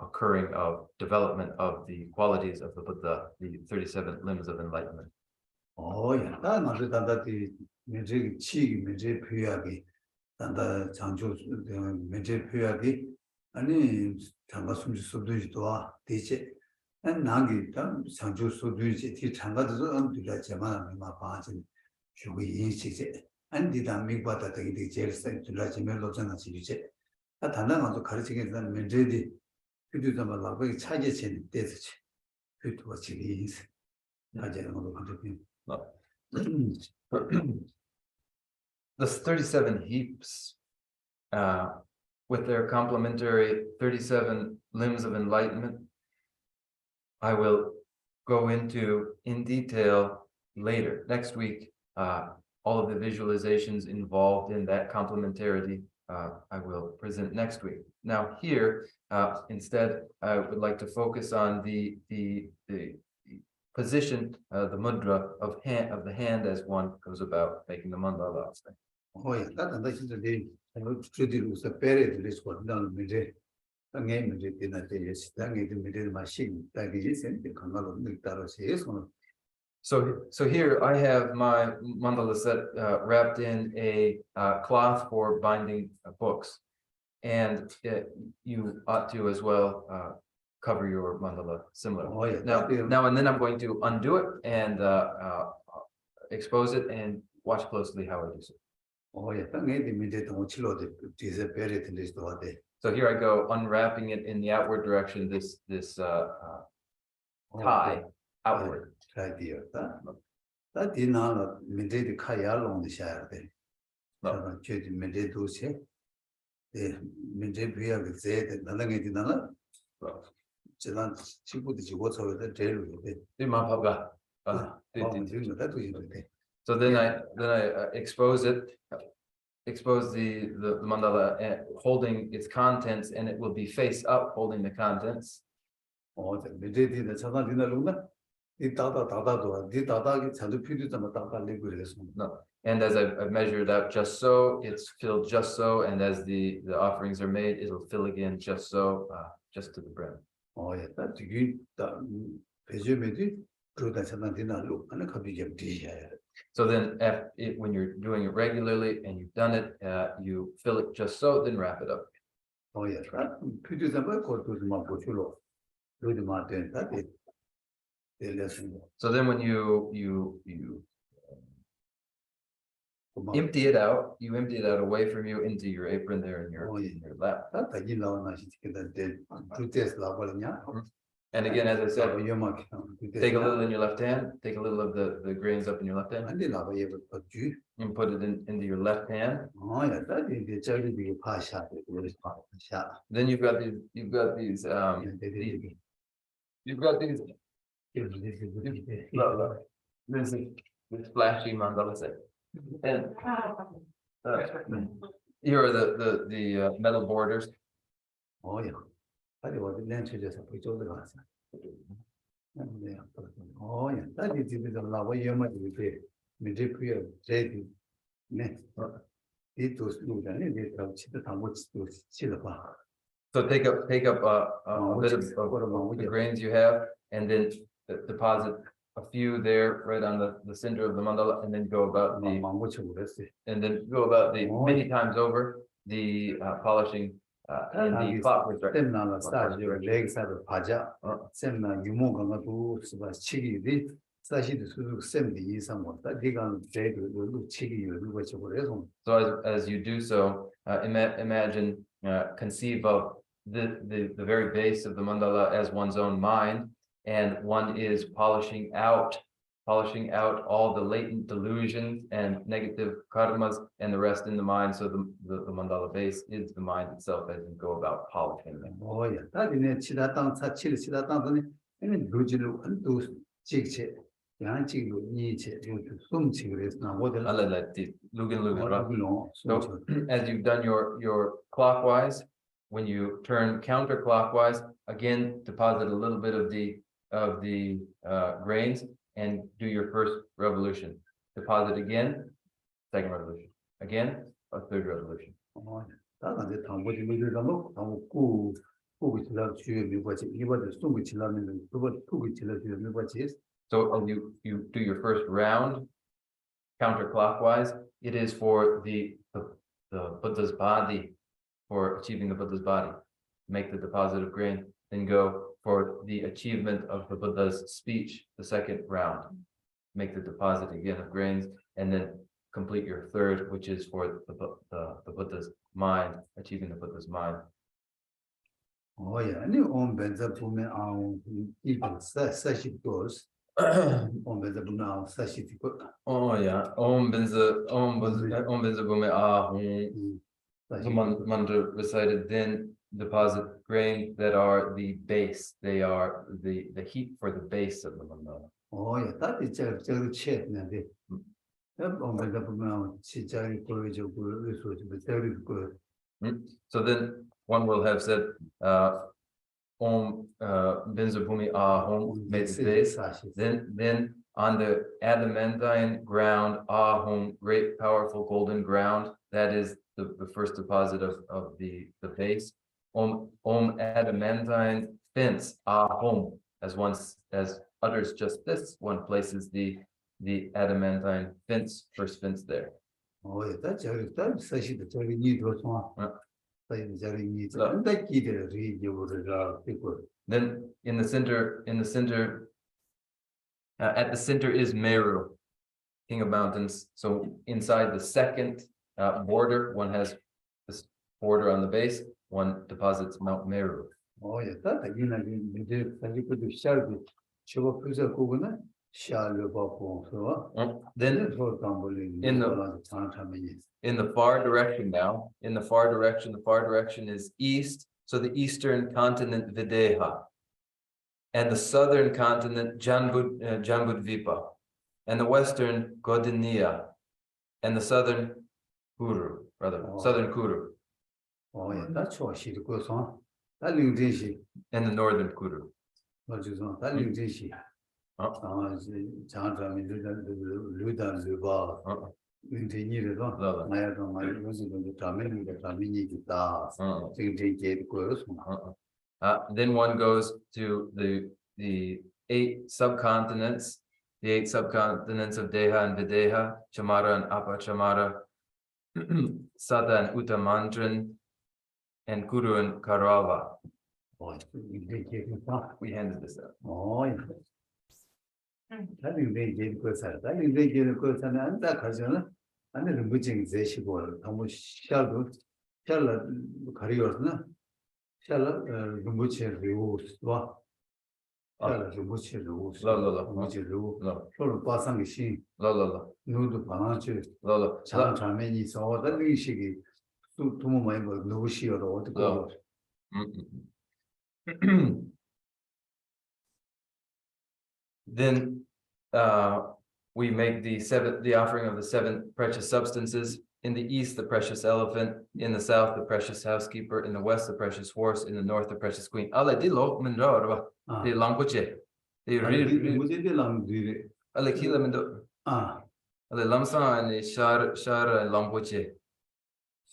occurring of development of the qualities of the Buddha, the 37 limbs of enlightenment. Oh yeah, that's not that the magic cheek, magic pyagi, and the Chanjo, the magic pyagi. 아니 장가 숨지 소도지 도와 대체 나기 tam 상주 소도지 티 장가도 안들라 제만 마 바진 주고 인식제 안디다 미바다 되게 제일 센트라 지면 로잖아 지리제 아 단단한도 가르치게 되는 문제디 그들도 말하고 차게 chen 때지 그도 지리 나제는 거 같은 The 37 heaps, with their complementary 37 limbs of enlightenment, I will go into in detail later. Next week, all of the visualizations involved in that complementarity, I will present next week. Now here, instead, I would like to focus on the position, the mudra of the hand as one goes about making the mandala. Oh yeah, that's the to period is what done with it. Again, we did not is that the machine that is in the canal of the So here I have my mandala set wrapped in a cloth for binding books, and you ought to as well cover your mandala similar. Oh, yeah. Now and then I'm going to undo it and expose it and watch closely how I do so. Oh yeah, the So here I go unwrapping it in the outward direction. This tie outward. idea that did not maintain the kaya along the shire. Maintain those here. The maintain we have said that nothing is another. Chilan, she put the water over the tail with it. So then I expose it, expose the mandala holding its contents, and it will be face up holding the contents. Oh, the maintain the Chana Dina Luna. No. And as I've measured out just so, it's filled just so, and as the offerings are made, it'll fill again just so, just to the brim. Oh yeah, that's good. So then when you're doing it regularly and you've done it, you fill it just so, then wrap it up. Oh yeah, so then when you empty it out, you empty it out away from you into your apron there in your lap. And again, as I said, take a little in your left hand, take a little of the grains up in your left hand, and put it into your left hand. Then you've got these this flashy mandala set. And here are the metal borders. Oh yeah. I was the land just a put all the glass. Oh yeah, that is the lava you might be Medicare, J. It was good and it the town which to Silva. So take up a bit of the grains you have, and then deposit a few there right on the center of the mandala, and then go about many times over the polishing in the clockwise direction. Legs have a paja, Semna, you move on to Chigi, Sashi to 70 somewhat, that big on J will Chigi, which over. So as you do so, imagine, conceive of the very base of the mandala as one's own mind, and one is polishing out all the latent delusions and negative karmas and the rest in the mind. So the mandala base is the mind itself as you go about polishing them. Oh yeah, that in it, Chidatang, Chidatang, and Lujilu and those Chikche, Yanchilu, Nietzsche, some cigarettes now. What so as you've done your clockwise, when you turn counterclockwise, again deposit a little bit of the grains and do your first revolution. Deposit again, second revolution. Again, a third revolution. So you do your first round counterclockwise. It is for the Buddha's body, for achieving the Buddha's body. Make the deposit of grain, then go for the achievement of the Buddha's speech, the second round. Make the deposit again of grains, and then complete your third, which is for the Buddha's mind, achieving the Buddha's mind. Oh yeah, and you own Benza Pume on even such it goes. 오면서 문화 사실 그 Oh yeah. Om benza bume ahum. So Mandra recited, then deposit grain that are the base. They are the heap for the base of the mandala. 예, 다들 저거 채는데. 오면서 보면 진짜 보여줘 보여서 좀 때릴 거. So then one will have said, Om benza bume ahum made the base. Then on the adamantine ground, ahum, great powerful golden ground, that is the first deposit of the base. Om adamantine fence, ahum, as utters just this, one places the adamantine fence, first fence there. 예, 다 저거 사실 저기 니도 좀 저기 니도 안다 기대를 리교를 그거. Then in the center, at the center is Meru, king of mountains. So inside the second border, one has this border on the base, one deposits Mount Meru. 예, 다 이나기 이제 사실 그 시작이 저거 그저 그거는 샤를 받고 서 Then in the far direction now, the far direction is east. So the eastern continent Videha, and the southern continent Jambudvipa, and the western Godinia, and the southern Kuru, southern Kuru. 예, 다 좋아시 그거서 다 링제시 And the northern Kuru. 맞죠? 다 링제시 장점이 르다 인테니르도 나야도 많이 무슨 담에니가 있다. 지금 되게 거였어. Then one goes to the 8 subcontinents, of Deha and Videha, Chamara and Apachamara, Sada and Uttamantran, and Kuru and Karava. We handed this out. 다른 데게 그거서 다른 데게 그거서는 안다 가서는 안에는 무증 제시고 너무 샤도 샤라 가리어스나 샤라 무치르고 와 샤라 무치르고 무치르고 서로 빠상이 신 누도 바나치 장차면이 서다 리식이 두모 많이 뭐 누구시여도 어떻게 Then we make the offering of the 7 precious substances. In the east, the precious elephant. In the south, the precious housekeeper. In the west, the precious horse. In the north, the precious queen. Ale di lo mendo ba. Di langpoche. Di 무제데 랑디레 ale kila mendo. Ale lamsa and shar langpoche.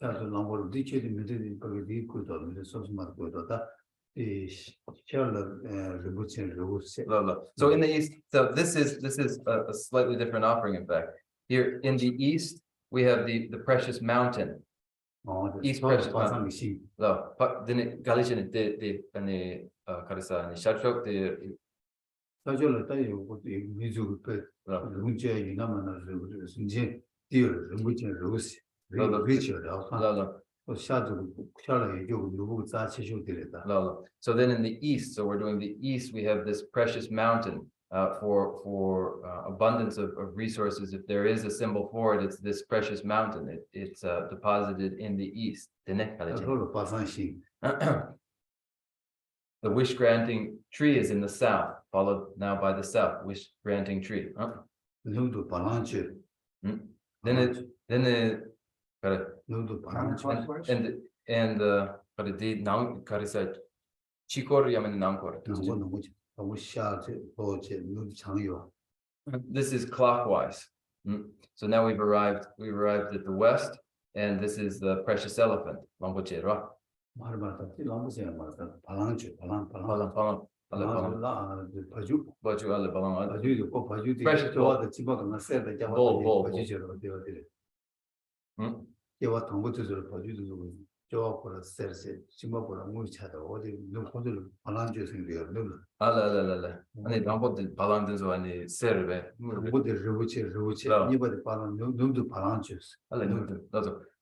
샤도 랑보로 디체디 미데디 거기 디고도 미데 소스마고도다 So in the east, so this is a slightly different offering. In fact, here in the east, we have the precious mountain. East precious mountain. No, but then it Galatian the Karisa and Shatrok the 사절을 따요 것도 미주 그 문제 이나만 이제 디얼 문제 로스 리치어라고 샤도 샤라 얘기고 누구 자치쇼 되랬다. So then in the east, so we're doing the east, we have this precious mountain for abundance of resources. If there is a symbol for it, it's this precious mountain. It's deposited in the east. The wish granting tree is in the south, followed now by the south wish granting tree. And chikor yamen namkor. This is clockwise. So now we've arrived at the west, and this is the precious elephant.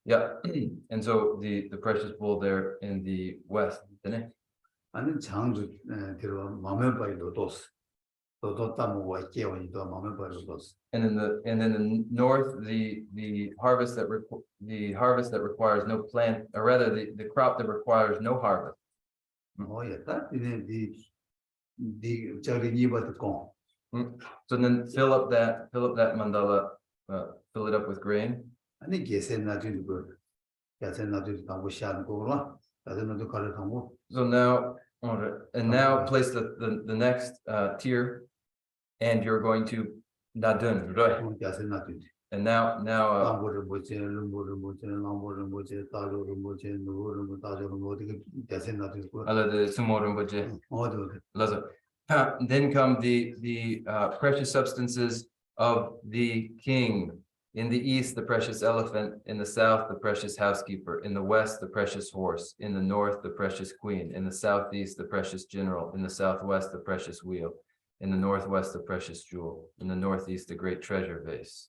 Yeah, and so the precious bull there in the west, 아니 장주 들어 마음에 빠이도 도스 And in the north, the harvest that requires no plant, or rather the crop that requires no harvest. So then fill up that mandala, fill it up with grain. So now, and now place the next tier, and you're going to nadun, right? And now then come the precious substances of the king. In the east, the precious elephant. In the south, the precious housekeeper. In the west, the precious horse. In the north, the precious queen. In the southeast, the precious general. In the southwest, the precious wheel. In the northwest, the precious jewel. In the northeast, the great treasure vase.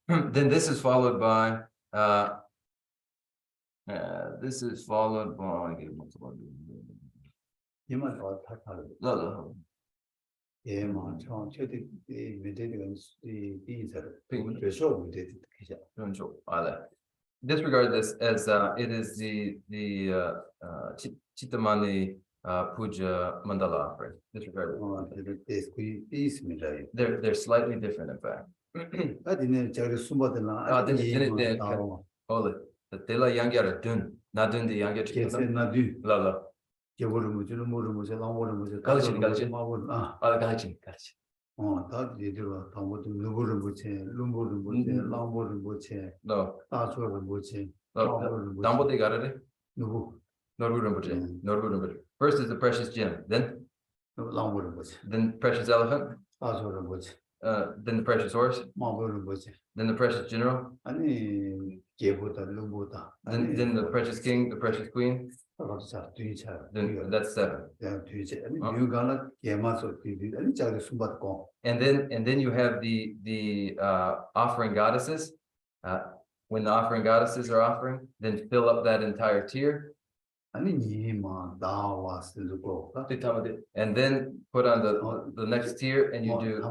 Then this is followed by disregard this as it is the Chittamani Puja Mandala offering. Disregard it. They're slightly different, in fact. The Tela Yangyara Dun, Nadun the Yangyara. La. First is the precious gem, then precious elephant, then the precious horse, then the precious general, then the precious king, the precious queen. Then that's 7. And then you have the offering goddesses. When the offering goddesses are offering, then fill up that entire tier. And then put on the next tier, and you do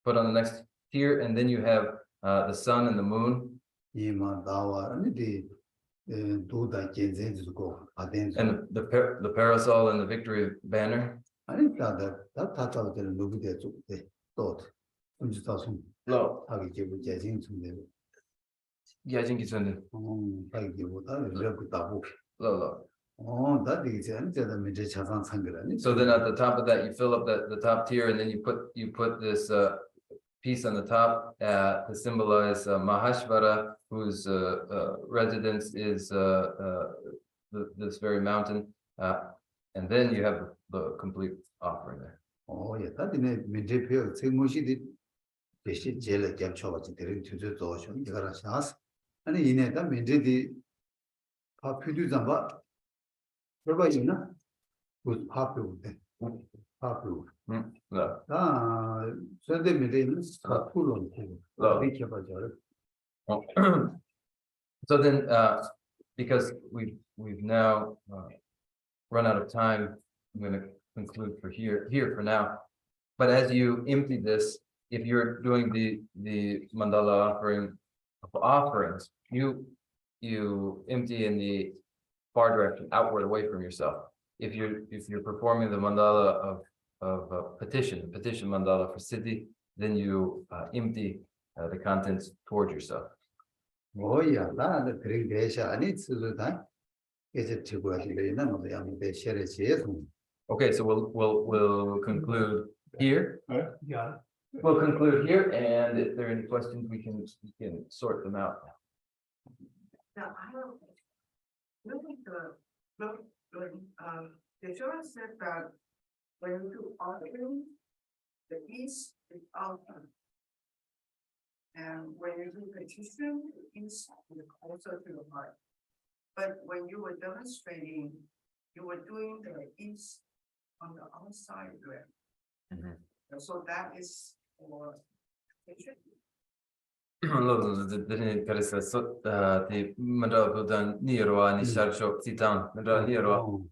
put on the next tier, and then you have the sun and the moon. And the parasol and the victory banner. So then at the top of that, you fill up the top tier, and then you put this piece on the top to symbolize Mahashvara, whose residence is this very mountain, and then you have the complete offering there. So then, because we've now run out of time, I'm going to conclude for here for now. But as you empty this, if you're doing the mandala offerings, you empty in the far direction, outward, away from yourself. If you're performing the mandala of petition mandala for siddhi, then you empty the contents towards yourself. Okay, so we'll conclude here. Yeah. We'll conclude here, and if there are any questions, we can sort them out. Now, I have really the Torah said that when you do offering, the east is outward. And when you do petition, the east is also to the heart. But when you were demonstrating, you were doing the east on the outside there. Mhm. And so that is for 그래서 이 만다보다 니로와 니샤쇼 지당 만다 니로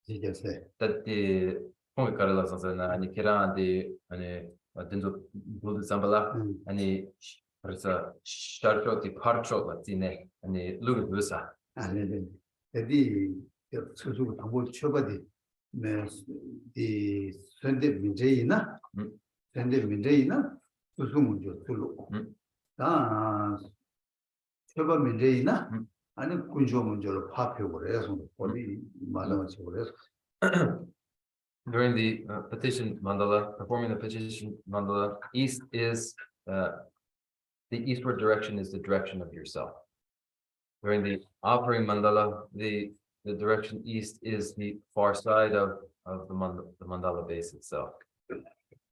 이제세 that 공이 깔아서나 아니 계란데 아니 어떤도 모두 삼발라 아니 그래서 샤쇼티 파르초 같이네 아니 루그부사 아니네 에디 수수 방법 쳐봐디 이 선대 문제이나 선대 문제이나 수수 문제 둘로 아 쳐봐 문제이나 아니 군조 문제로 파표고 그래서 우리 말하지 그래서 during the petition mandala, performing the petition mandala, east is the eastward direction is the direction of yourself. During the offering mandala, the direction east is the far side of the mandala base itself.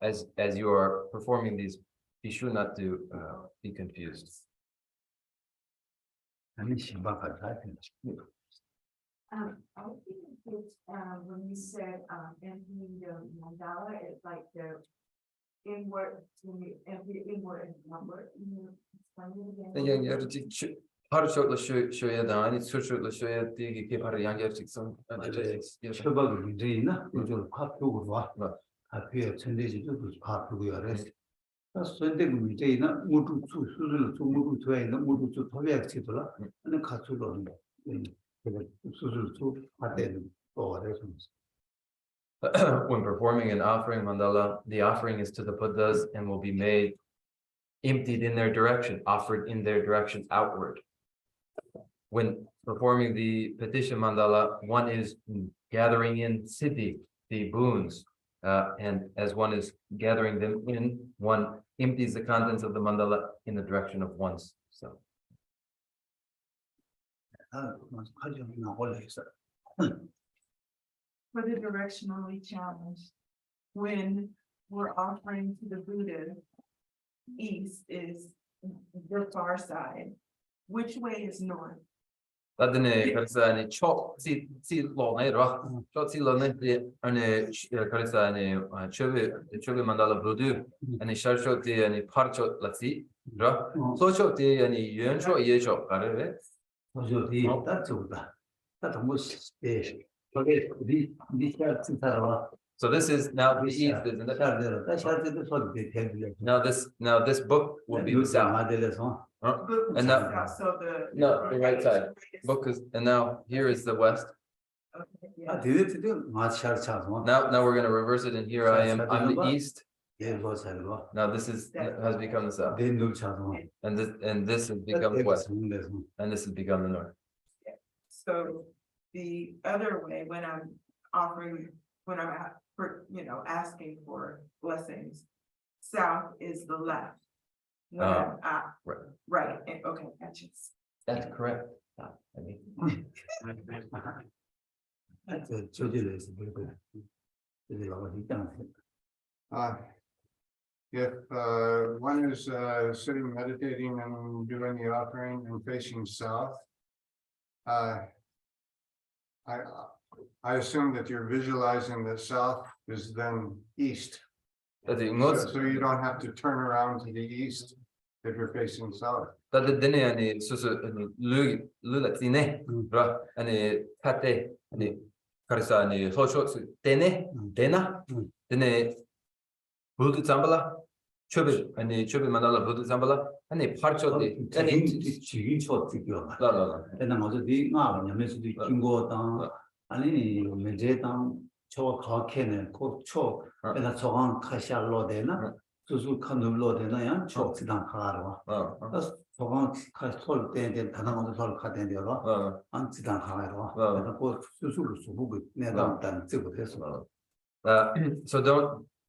As you are performing these, be sure not to be confused. 아니 신박한 I think it's when you said emptying the mandala, it's like the inward, when you empty inward and outward. Can you explain it again? 양계르직 바로 저걸 쉬어야 돼. 아니 수술을 쉬어야 돼. 이게 바로 양계르직선. 처박의 문제이나 요즘 파표고 와 파표에 천대지도 파표고요 그래서 선대 문제이나 모두 수술을 좀 모두 줘야 있는 모두 좀 도배할 지도라 근데 가출로 한다 수술 좀 하대는 또 그래서 When performing an offering mandala, the offering is to the Buddhas and will be made emptied in their direction, offered in their direction outward. When performing the petition mandala, one is gathering in siddhi, the boons, and as one is gathering them in, one empties the contents of the mandala in the direction of one's self. For the directionally challenged, when we're offering to the Buddha, east is the far side. Which way is north? Dadne karisani chok si lo nei ra chok si lo nei ane karisani chöbe mandala brudu ane sharcho ti ane parcho latsi ra socho ti ane yuancho yecho kare 저기 딱 저거다 딱 너무 저게 니 샤츠 살아와 so this is now the east isn't it? 샤르데로 딱 샤르데도 소리 대들려 now this book will be the south 마델에서 and now So the. no the right side book is and now here is the west Okay, 아 yeah. 디렉트도 마샤르 차서 now we're going to reverse it and here I am I'm the east 예로 살고 now this is has become the south 덴도 차서 and this has become the west and this has become the north. So the other way, when I'm offering, when I'm asking for blessings, south is the left. When I'm right, okay, gotcha. That's correct. I mean, 저지에서 그리고 저지라고 있잖아 If one is sitting meditating and doing the offering and facing south, I assume that you're visualizing that south is then east. that's the So most. you don't have to turn around to the east if you're facing south. That's the dinner and so Lulatine, and Pate, and Karisani, Hosho, Dene, Dena, Dene Buddha Zambala, Chubby, and the Chubby Mandala Buddha Zambala, and a part of the 지긴 쳤지요 no. 내가 어제 네 마음에서도 긴거다 아니 문제당 저 가케네 그초 내가 저강 카샬로 되나 수수 칸으로 되나야 촉지당 가라와 저강 카솔 때에 다른 것도 설 카데려와 안 지당 가라와 내가 그 수수를 수부고 내가 일단 찍고 됐어 So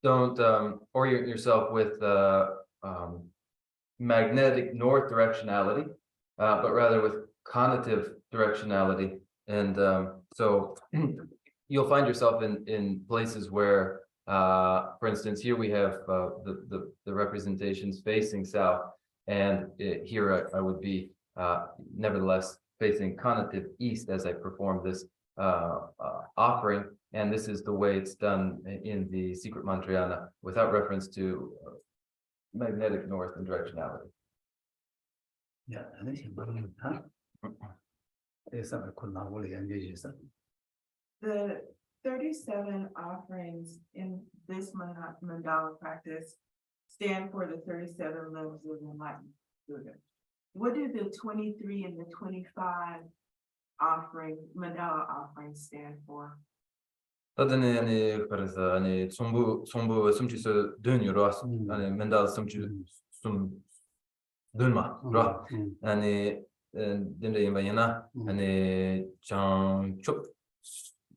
don't orient yourself with magnetic north directionality, but rather with connotative directionality. And so you'll find yourself in places where, for instance, here we have the representations facing south, and here I would be nevertheless facing connotative east as I perform this offering. and this is the way it's done in the secret Mantrayana, without reference to magnetic north and directionality. 야, 아니 신발은 다. 그래서 그 나고를 연주해서 The 37 offerings in this mandala practice stand for the 37 levels of enlightenment Buddha. What do the 23 and the 25 mandala offerings stand for? Tadane ani 그래서 ani sombu sumchiso dun유로 ani mental sum dunma ro ani dinde yimbayana ani changchup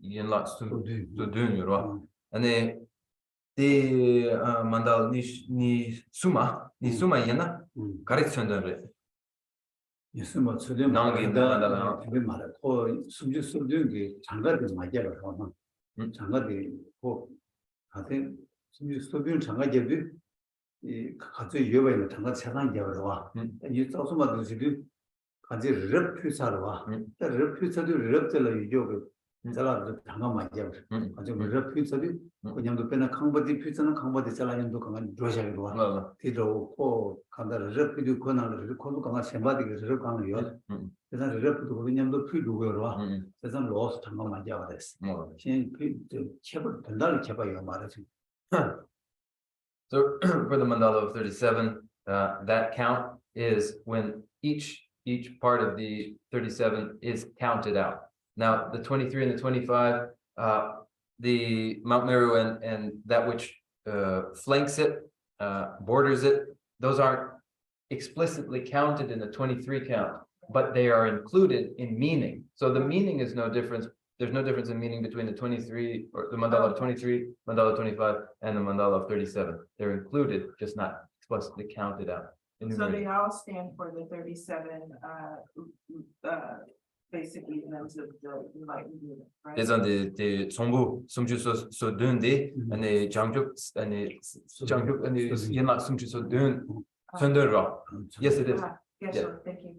yinla su dun유로 ani the mandal ni suma yana 가르치는데 예수만 처럼 나간다 그게 말아 그 숨지 숨지 장가들 맞아요 그러나 장가들 그 가대 숨지 숨지 장가들 이 같이 여봐야 장가 세상 되어 와. 이 조금만 지금 같이 럽퓨사로 와. 럽퓨사도 럽들로 이죠 자라도 장가 맞아요. 아주 럽퓨사도 그냥도 빼나 강바디 퓨사는 강바디 잘하는도 강한 조셔로 와. 뒤로 코 간다 럽퓨도 권한을 코도 강한 셈바디가 럽 강이요. 그래서 럽도 그냥도 퓨도고요 와. 그래서 로스 장가 맞아요 됐어. 신 체벌 된다를 제봐요 말하지. So for the mandala of 37, that count is when each part of the 37 is counted out. Now the 23 and the 25, the Mount Meru and that which flanks it, borders it, those aren't explicitly counted in the 23 count, but they are included in meaning. So the meaning is no difference. There's no difference in meaning between the 23 or the mandala of 23, mandala 25, and the mandala of 37. They're included, just not explicitly counted out. So they all stand for the 37 basically members of the enlightened Buddha, right? 그래서 the 정부 숨주소 소든데 아니 장juk 아니 연락 숨주소 든 선들어. Yes, it is. Yes, Yeah. sure, thank you.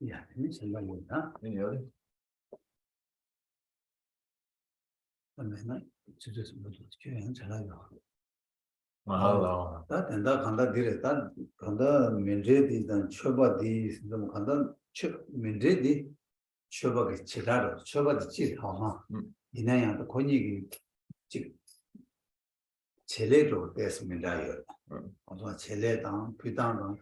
야, 이 생각이다. Any other? 그러면은 주제에서 모두 교양 잘하요. Mahalo. 다 된다 간다 디레다 간다 민제디단 처바디 좀 간다 처 민제디 처바게 지라로 처바디 지하마 이나야도 권익이 지 제례로 됐습니다요. 어서 제례당 비당당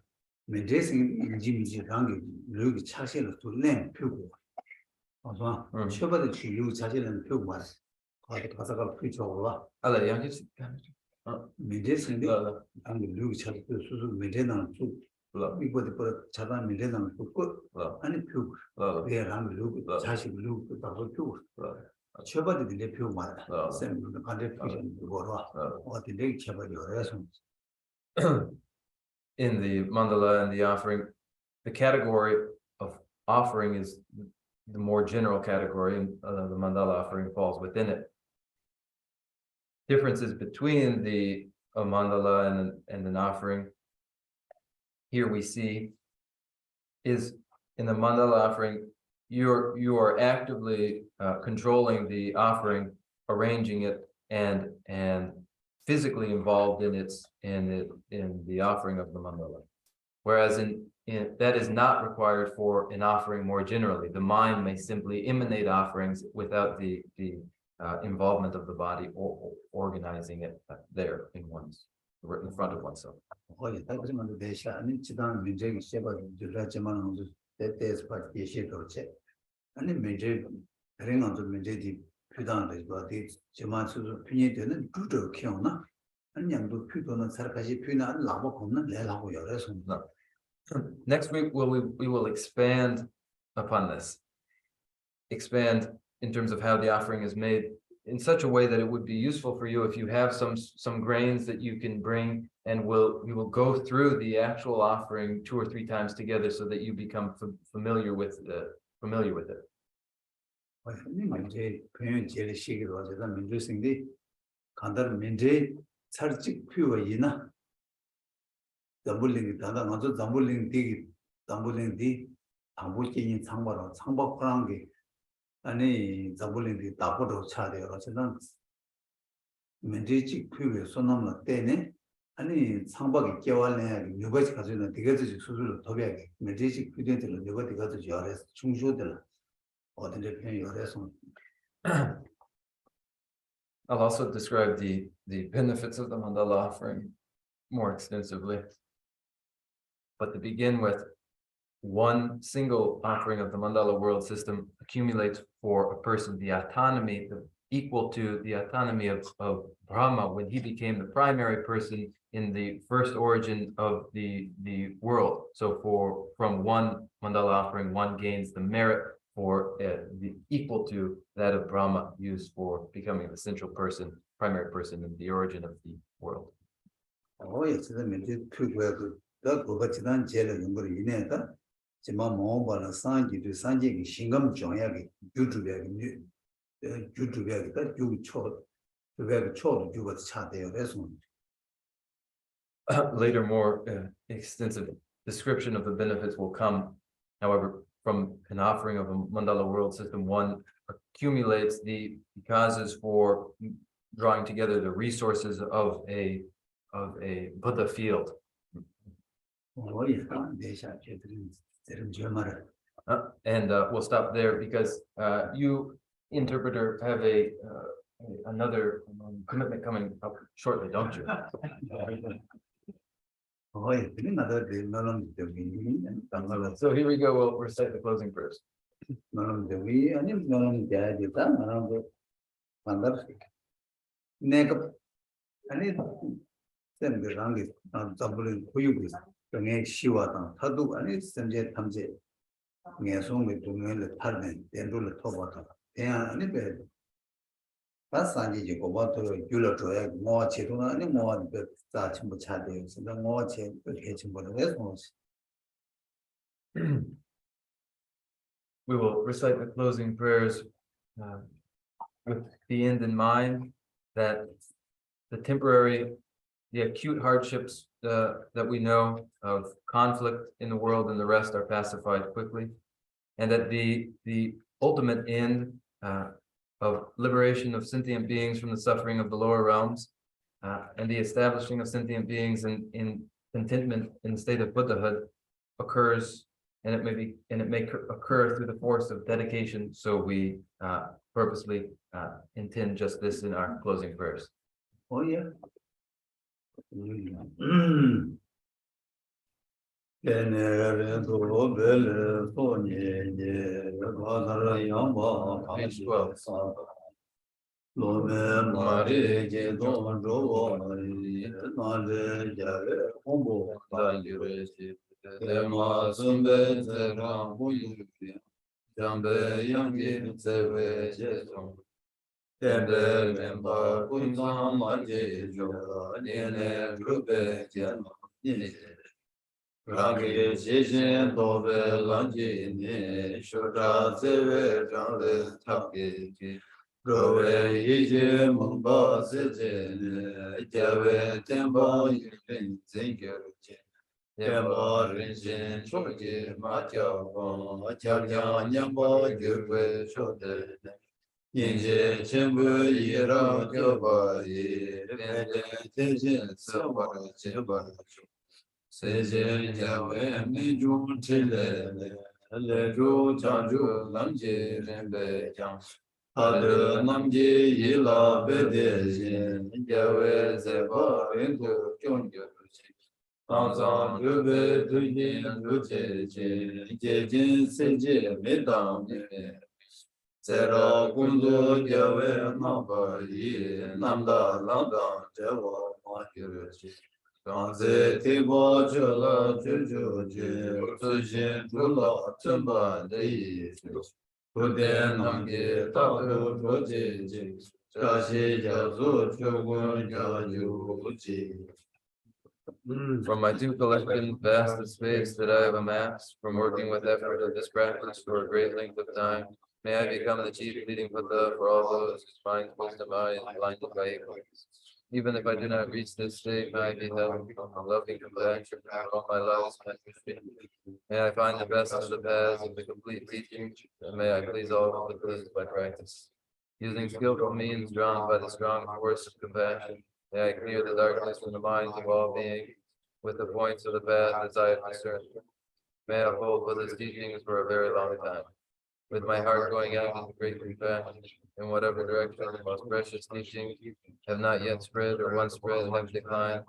민제생 인지미지랑이 여기 차실로 둘레 표고 어서 처바디 지류 차실은 표고 말 가사가 피쳐와 알아, 양치. 민제생이 당기 여기 차실 수수 민제당 수 이거도 자다 민제당 수 아니 표고 왜 하면 여기 자식 여기 다서 표고 처바디 내 표고 말 쌤도 간데 피션 뭐라 어디 내 처바디 어려서 In the mandala and the offering, the category of offering is the more general category, and the mandala offering falls within it. Differences between the mandala and an offering, here we see, is in the mandala offering, you are actively controlling the offering, arranging it, and physically involved in the offering of the mandala. Whereas in that is not required for an offering more generally. The mind may simply emanate offerings without the involvement of the body or organizing it there in front of oneself. 거기 다그러면 대샤 아니 지단 민제기 셰바 줄라지만 아주 때때스 파티 예시도체 아니 민제 그런 좀 민제디 표단을 봐디 지만수 표현이 되는 두도 키우나 아니 양도 표도는 살까지 표현한 라고 없는 내라고 열어서 Next week we will expand upon this. Expand in terms of how the offering is made in such a way that it would be useful for you if you have some grains that you can bring, and we will go through the actual offering 2 or 3 times together so that you become familiar with it. 민제 표현 제일 시기로 하자 민주생이 간다는 민제 살직 표현이나 담불링이 다다 먼저 담불링 되기 담불링 뒤 담불기인 상바로 상박하는 게 아니 잡을린디 다보도 차대요. 어쨌든 면제직 표에 손남을 때네 아니 상박이 깨와내 누가지 가지는 되게지 수술을 더비하게 면제직 표들을 누가 되게지 열에서 중쇼들 어딘데 편이 열에서 I'll also describe the benefits of the mandala offering more extensively. But to begin with, one single offering of the mandala world system accumulates for a person the autonomy equal to the autonomy of Brahma when he became the primary person in the first origin of the world. So from one mandala offering, one gains the merit for the equal to that of Brahma used for becoming the central person, primary person in the origin of the world. 어쨌든 면제 표에 그거 지난 제를 연구를 이내다 지만 뭐발은 산지도 산지기 신금 정약이 유튜브에 유튜브에다 유초 그게 초도 주고 차대요. 그래서 Later, more extensive description of the benefits will come. However, from an offering of a mandala world system, one accumulates the causes for drawing together the resources of a Buddha field. And we'll stop there because you, interpreter, have another commitment coming up shortly, don't you? So here we go. We'll recite the closing prayers. We will recite the closing prayers with the end in mind that the acute hardships that we know of conflict in the world and the rest are pacified quickly, and that the ultimate end of liberation of sentient beings from the suffering of the lower realms and the establishing of sentient beings in contentment in the state of Buddhahood occurs, and it may occur through the force of dedication. So we purposely intend just this in our closing prayers. Oh yeah. Page 12. From my due collection, vast the space that I have amassed from working with effort of this practice for a great length of time. May I become the chief leading Buddha for all those whose minds, wisdom, eye, and blinded by ignorance. Even if I do not reach this state, may I be held in loving compassion all my life. May I find the best of the paths of the complete teaching, and may I please all who please by practice. Using skillful means drawn by the strong force of compassion, may I clear the darkness from the minds of all beings with the points of the path as I have discerned. May I hold with his teachings for a very long time. With my heart going out in great compassion, in whatever direction the most precious teachings have not yet spread or once spread have declined,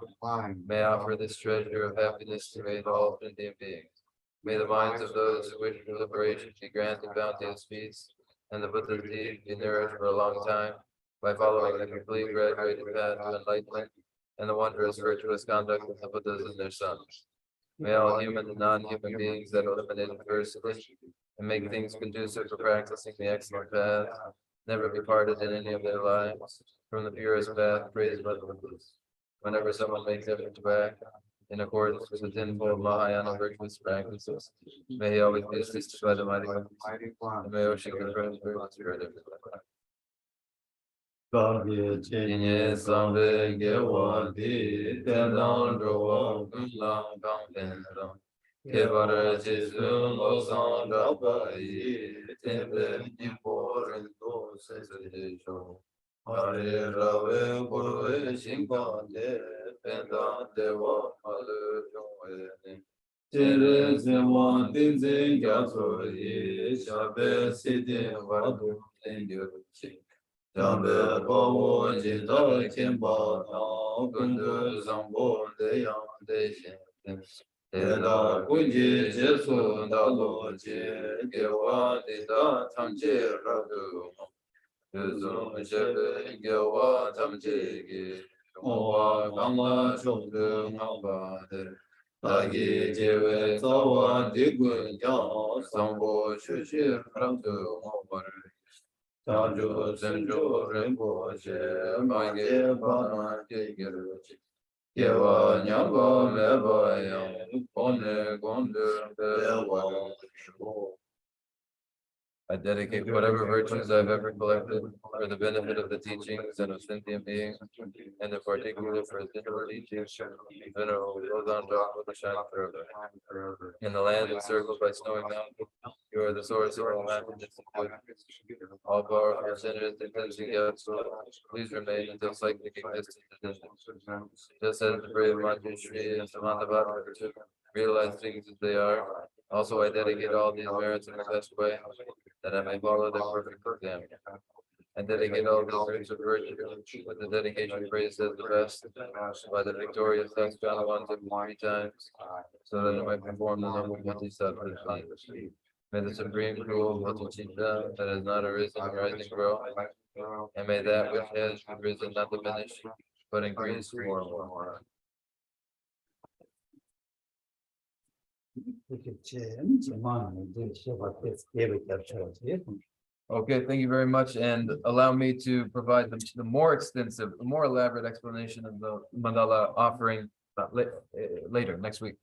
may I offer this treasure of happiness to aid all sentient beings. May the minds of those who wish for liberation be granted bounteous peace, and the Buddha's deed be nourished for a long time by following the complete graduated path to enlightenment and the wondrous virtuous conduct of the Buddhas and their sons. May all human and non-human beings that eliminate adversity and make things conducive for practicing the excellent path never be parted in any of their lives from the purest path praised by the Buddhas. Whenever someone makes effort to act in accordance with the tenfold Mahayana virtuous practices, may he always be assisted by the mighty ones, and may Ocean confirm the spirit of his life. Inye sambe gewa di tendang rowa kumlang kang tendang kebara jesu lo sang rapa yi tembe nipo rento se se jo hare rave kurve shingpa de penda dewa malu jongwe ne tere sewa tinze gyatso yi shabe sidi vadu lengyo chi Jambe bawo jita kemba na kundu zambo de yang de shen. Tela kunji jesu dalo je gewa dita tamche radu. Yuzu shebe gewa tamche ge. Owa kama chodu ngamba de. Tagi jewe tawa digun ya zambo shushi radu ngamba. Sanjo senjo rembo che mange bana kegeru che kewa nyamba meba yang kone gonde bewa. I dedicate whatever virtues I've ever collected for the benefit of the teachings and of sentient beings, and in particular for his inner teachings, Venerable Lodon Dogma shine forever. In the land encircled by snowy mountains, you are the source of all happiness and good. All powerful sinners and cleansing Yatsu, please remain until cyclic existence is ended. Just as the brave Manjushri and Samantabhadra realize things as they are, also I dedicate all these merits in the best way, that I may follow their perfect example. And dedicate all these roots of virtue with the dedication praised as the best by the victorious thus found ones of 3 times, so that I might perform the noble bodhisattva's deeds. May the supreme rule of bodhicitta that has not arisen rise and grow, and may that which has risen not diminish, but increase more and more. Okay, thank you very much, and allow me to provide the more extensive, more elaborate explanation of the mandala offering later next week.